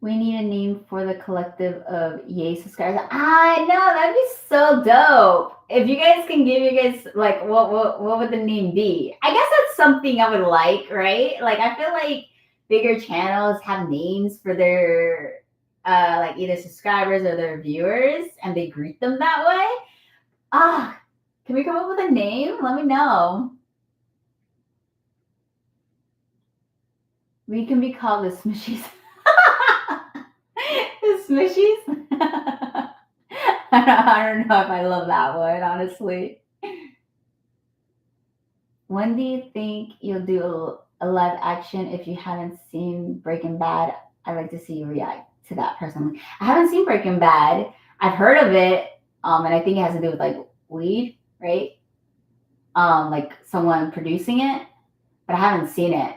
We need a name for the collective of Yay subscribers. I know that'd be so dope. If you guys can give you guys like what would the name be? I guess that's something I would like, right? Like I feel like bigger channels have names for their like either subscribers or their viewers, and they greet them that way. Ah, can we come up with a name? Let me know. We can be called the Smushies. The Smushies? I don't know if I love that one, honestly. When do you think you'll do a live action if you haven't seen Breaking Bad? I'd like to see you react to that personally. I haven't seen Breaking Bad. I've heard of it, and I think it has to do with like weed, right? Like someone producing it, but I haven't seen it.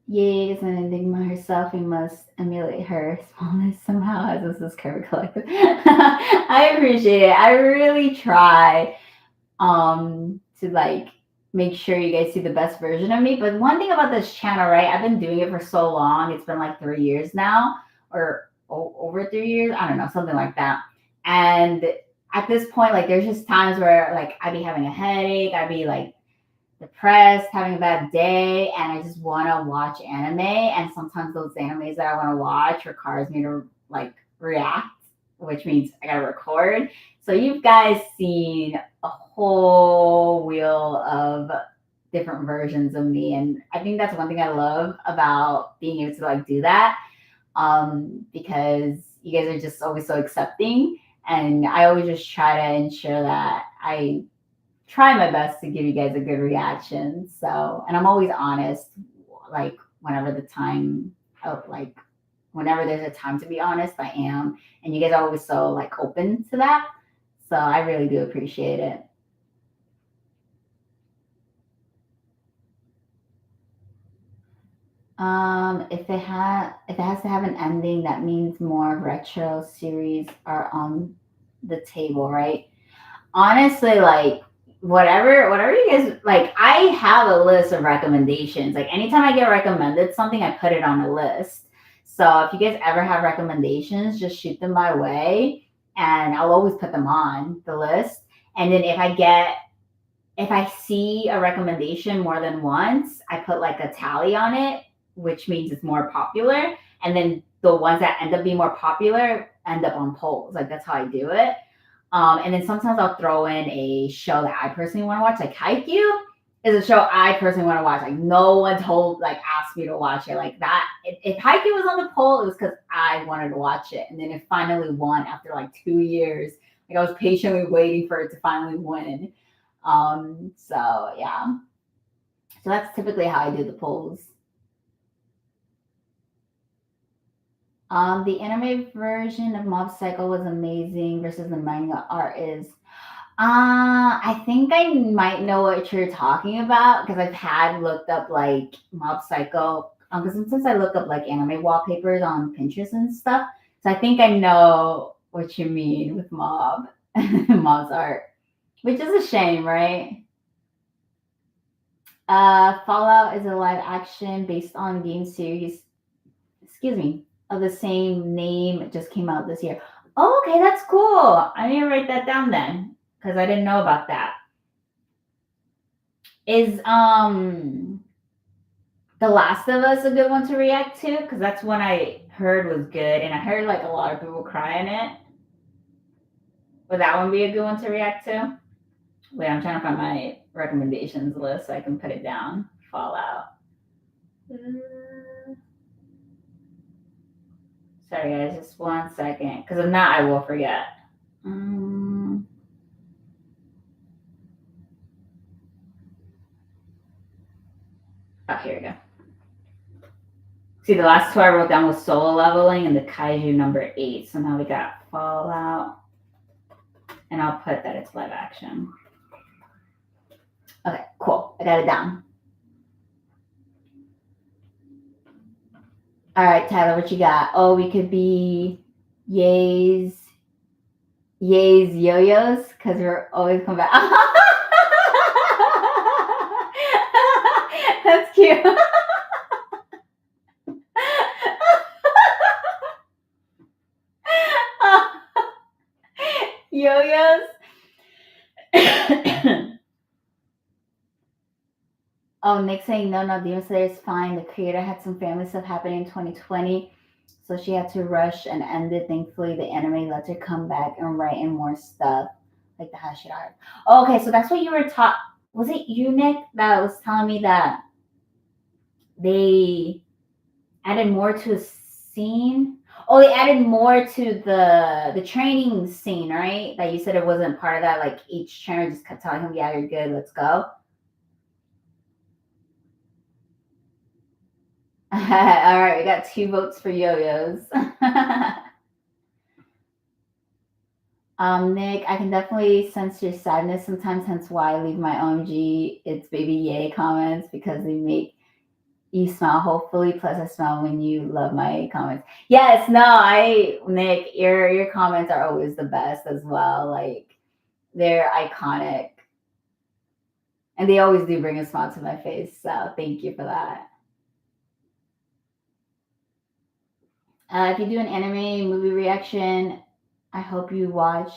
Yay, is an enigma herself. We must emulate her smallness somehow, as this is Curve Collective. I appreciate it. I really try to like make sure you guys see the best version of me. But one thing about this channel, right? I've been doing it for so long. It's been like 3 years now, or over 3 years. I don't know, something like that. And at this point, like there's just times where like I'd be having a headache, I'd be like depressed, having a bad day, and I just want to watch anime. And sometimes those animes that I want to watch requires me to like react, which means I gotta record. So you guys seen a whole wheel of different versions of me, and I think that's one thing I love about being able to like do that, because you guys are just always so accepting, and I always just try to ensure that I try my best to give you guys a good reaction. So, and I'm always honest, like whenever the time, like whenever there's a time to be honest, I am. And you guys are always so like open to that. So I really do appreciate it. If it has to have an ending, that means more retro series are on the table, right? Honestly, like whatever you guys like, I have a list of recommendations. Like anytime I get recommended something, I put it on a list. So if you guys ever have recommendations, just shoot them my way and I'll always put them on the list. And then if I see a recommendation more than once, I put like a tally on it, which means it's more popular. And then the ones that end up being more popular end up on polls. Like that's how I do it. And then sometimes I'll throw in a show that I personally want to watch, like Haikyuu is a show I personally want to watch. Like no one asked me to watch it like that. If Haikyuu was on the poll, it was because I wanted to watch it. And then it finally won after like 2 years. Like I was patiently waiting for it to finally win. So yeah. So that's typically how I do the polls. The anime version of Mob Psycho was amazing versus the manga art is. I think I might know what you're talking about because I've had looked up like Mob Psycho. Because sometimes I look up like anime wallpapers on Pinterest and stuff. So I think I know what you mean with Mob's art, which is a shame, right? Fallout is a live action based on game series. Excuse me, of the same name. It just came out this year. Oh, okay, that's cool. I need to write that down then because I didn't know about that. Is The Last of Us a good one to react to? Because that's one I heard was good, and I heard like a lot of people cry in it. Would that one be a good one to react to? Wait, I'm trying to find my recommendations list so I can put it down. Fallout. Sorry, guys, just 1 second. Because if not, I will forget. Oh, here we go. See, the last two I wrote down was Solo Leveling and the Kaiju number 8. So now we got Fallout. And I'll put that it's live action. Okay, cool. I got it down. All right, Tyler, what you got? Oh, we could be Ye's yo-yos because we're always coming back. That's cute. Yo-yos. Oh, Nick saying no, Demon Slayer is fine. The creator had some family stuff happening in 2020, so she had to rush and end it. Thankfully, the anime lets her come back and write in more stuff, like the Hashira. Oh, okay, so that's what you were taught. Was it you, Nick, that was telling me that they added more to a scene? Oh, they added more to the training scene, right? That you said it wasn't part of that. Like each trainer just kept telling him, "Yeah, you're good. Let's go." All right, we got 2 votes for yo-yos. Nick, I can definitely sense your sadness sometimes, hence why I leave my OMG it's baby yay comments because they make you smile, hopefully. Plus I smile when you love my comments. Yes, no, Nick, your comments are always the best as well. Like they're iconic. And they always do bring a smile to my face. So thank you for that. If you do an anime movie reaction, I hope you watch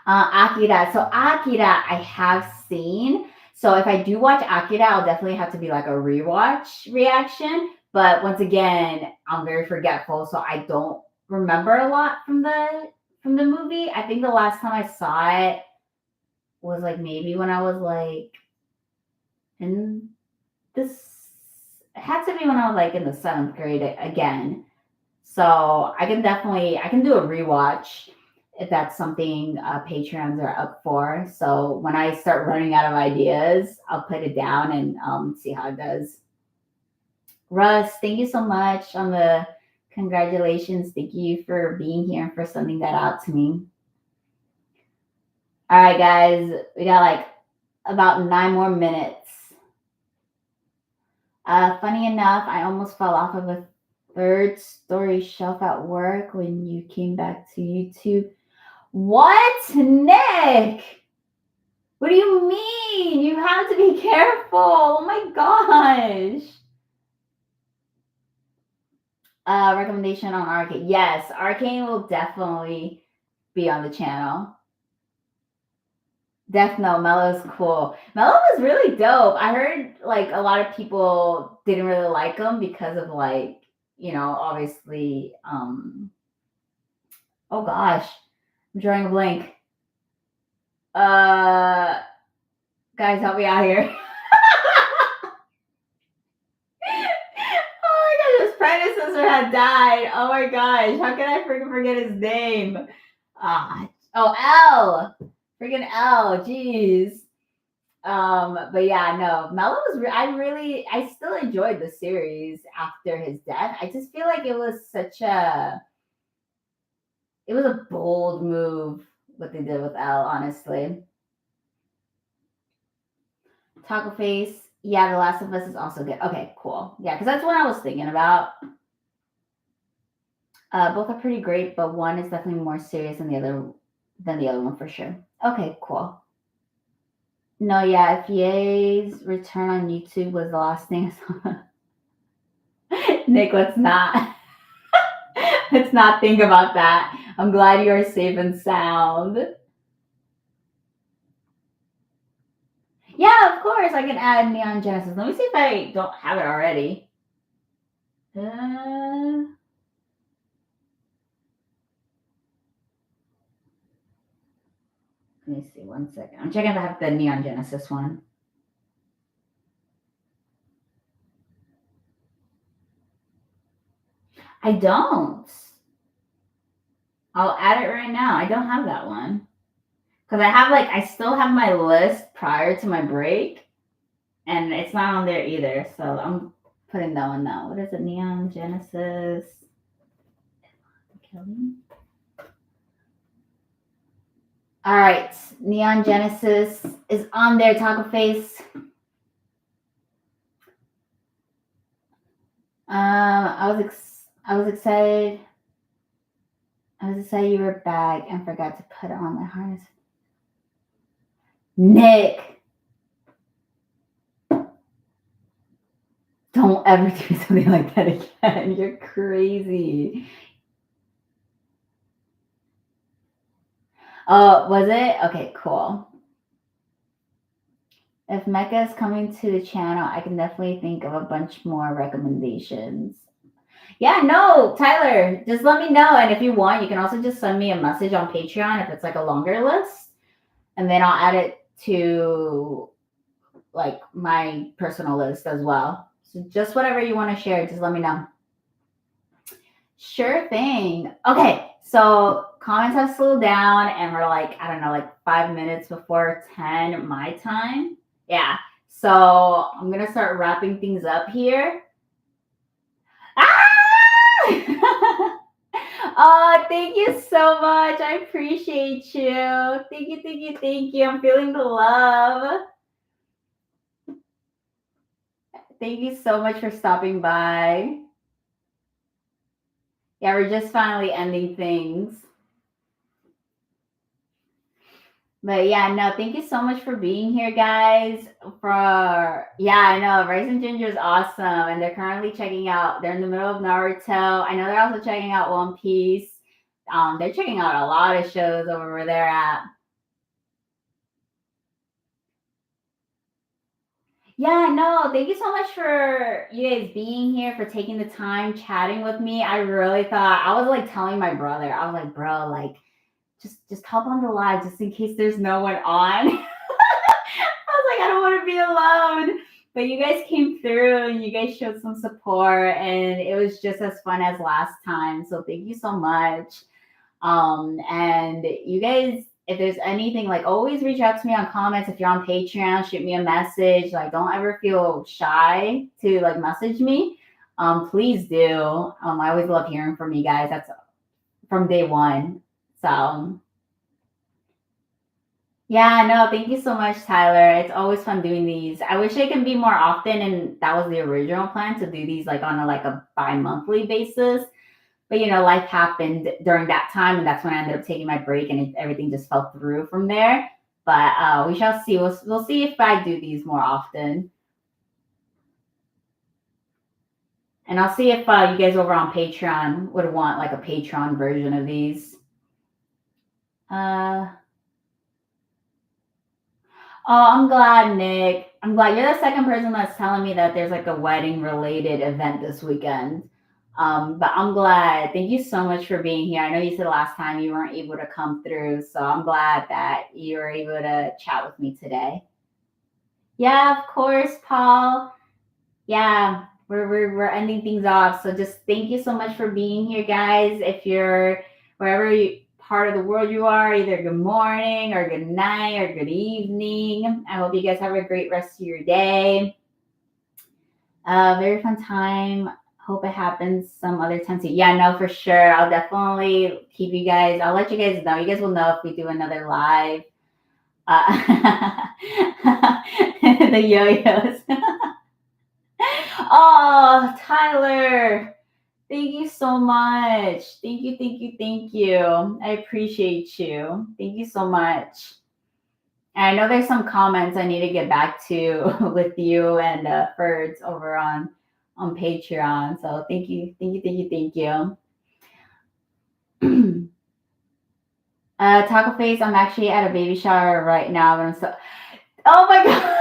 Akira. So Akira, I have seen. So if I do watch Akira, I'll definitely have to be like a rewatch reaction. But once again, I'm very forgetful, so I don't remember a lot from the movie. I think the last time I saw it was like maybe when I was like in this. It had to be when I was like in the 7th grade again. So I can do a rewatch if that's something Patreons are up for. So when I start running out of ideas, I'll put it down and see how it does. Russ, thank you so much on the congratulations. Thank you for being here and for sending that out to me. All right, guys, we got like about 9 more minutes. Funny enough, I almost fell off of a 3rd story shelf at work when you came back to YouTube. What, Nick? What do you mean? You have to be careful. Oh my gosh. Recommendation on Arcane. Yes, Arcane will definitely be on the channel. Death Note, Mello's cool. Mello was really dope. I heard like a lot of people didn't really like him because of like, obviously, oh gosh, I'm drawing a blank. Guys, help me out here. Oh my gosh, his predecessor had died. Oh my gosh, how can I freaking forget his name? L. Freaking L. Jeez. But yeah, no, Mello was. I still enjoyed the series after his death. I just feel like it was a bold move what they did with L. Honestly, Taco Face. Yeah, The Last of Us is also good. Okay, cool. Yeah, because that's what I was thinking about. Both are pretty great, but one is definitely more serious than the other one for sure. Okay, cool. No, yeah, if Ye's return on YouTube was the last thing I saw. Nick, let's not. Let's not think about that. I'm glad you are safe and sound. Yeah, of course, I can add Neon Genesis. Let me see if I don't have it already. Let me see, 1 second. I'm checking if I have the Neon Genesis one. I don't. I'll add it right now. I don't have that one. Because I still have my list prior to my break. And it's not on there either. So I'm putting that one now. What is it? Neon Genesis. All right. Neon Genesis is on there, Taco Face. I was excited. I was excited you were back and forgot to put on my harness. Nick, don't ever do something like that again. You're crazy. Oh, was it? Okay, cool. If Mecca is coming to the channel, I can definitely think of a bunch more recommendations. Yeah, no, Tyler, just let me know. And if you want, you can also just send me a message on Patreon if it's like a longer list. And then I'll add it to like my personal list as well. So just whatever you want to share, just let me know. Sure thing. Okay, so comments have slowed down and we're like, I don't know, like 5 minutes before 10 my time. Yeah. So I'm gonna start wrapping things up here. Ah! Oh, thank you so much. I appreciate you. Thank you, thank you, thank you. I'm feeling the love. Thank you so much for stopping by. Yeah, we're just finally ending things. But yeah, no, thank you so much for being here, guys. For yeah, I know Rice and Ginger is awesome, and they're currently checking out. They're in the middle of Naruto. I know they're also checking out One Piece. They're checking out a lot of shows over where they're at. Yeah, no, thank you so much for you guys being here, for taking the time chatting with me. I really thought I was like telling my brother, I was like, bro, like just hop on the live just in case there's no one on. I was like, I don't want to be alone. But you guys came through and you guys showed some support, and it was just as fun as last time. So thank you so much. And you guys, if there's anything, like always reach out to me on comments. If you're on Patreon, shoot me a message. Like, don't ever feel shy to like message me. Please do. I always love hearing from you guys. That's from day one. So yeah, no, thank you so much, Tyler. It's always fun doing these. I wish I could be more often, and that was the original plan to do these like on a bi-monthly basis. But life happened during that time, and that's when I ended up taking my break, and everything just fell through from there. But we shall see. We'll see if I do these more often, and I'll see if you guys over on Patreon would want like a Patreon version of these. Uh, Oh, I'm glad, Nick. I'm glad you're the second person that's telling me that there's like a wedding related event this weekend. But I'm glad. Thank you so much for being here. I know you said last time you weren't able to come through, so I'm glad that you were able to chat with me today. Yeah, of course, Paul. Yeah, we're ending things off. So just thank you so much for being here, guys. If you're wherever part of the world you are, either good morning or good night or good evening. I hope you guys have a great rest of your day. Very fun time. Hope it happens some other time too. Yeah, no, for sure. I'll definitely keep you guys. I'll let you guys know. You guys will know if we do another live. The yo-yos. Oh, Tyler, thank you so much. Thank you, thank you, thank you. I appreciate you. Thank you so much. And I know there's some comments I need to get back to with you and Ferds over on Patreon. So thank you, thank you, thank you, thank you. Taco Face, I'm actually at a baby shower right now, but I'm so. Oh my god.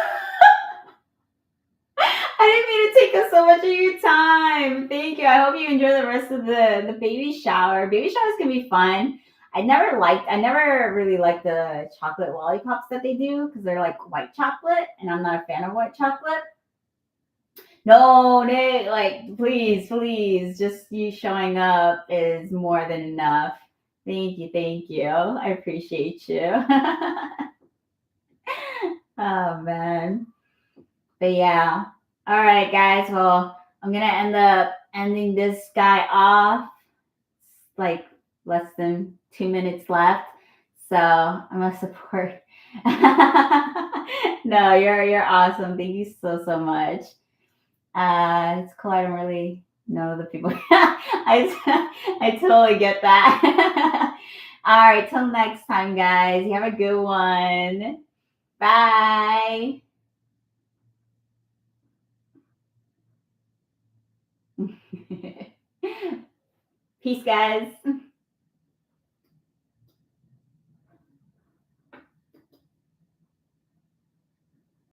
I didn't mean to take up so much of your time. Thank you. I hope you enjoy the rest of the baby shower. Baby showers can be fun. I never really liked the chocolate lollipops that they do because they're like white chocolate, and I'm not a fan of white chocolate. No, Nick, like please, please, just you showing up is more than enough. Thank you, thank you. I appreciate you. Oh man. But yeah. All right, guys. Well, I'm gonna end up ending this guy off. It's like less than 2 minutes left. So I'm gonna support. No, you're awesome. Thank you so so much. It's cool. I don't really know the people. I totally get that. All right, till next time, guys. You have a good one. Bye. Peace, guys.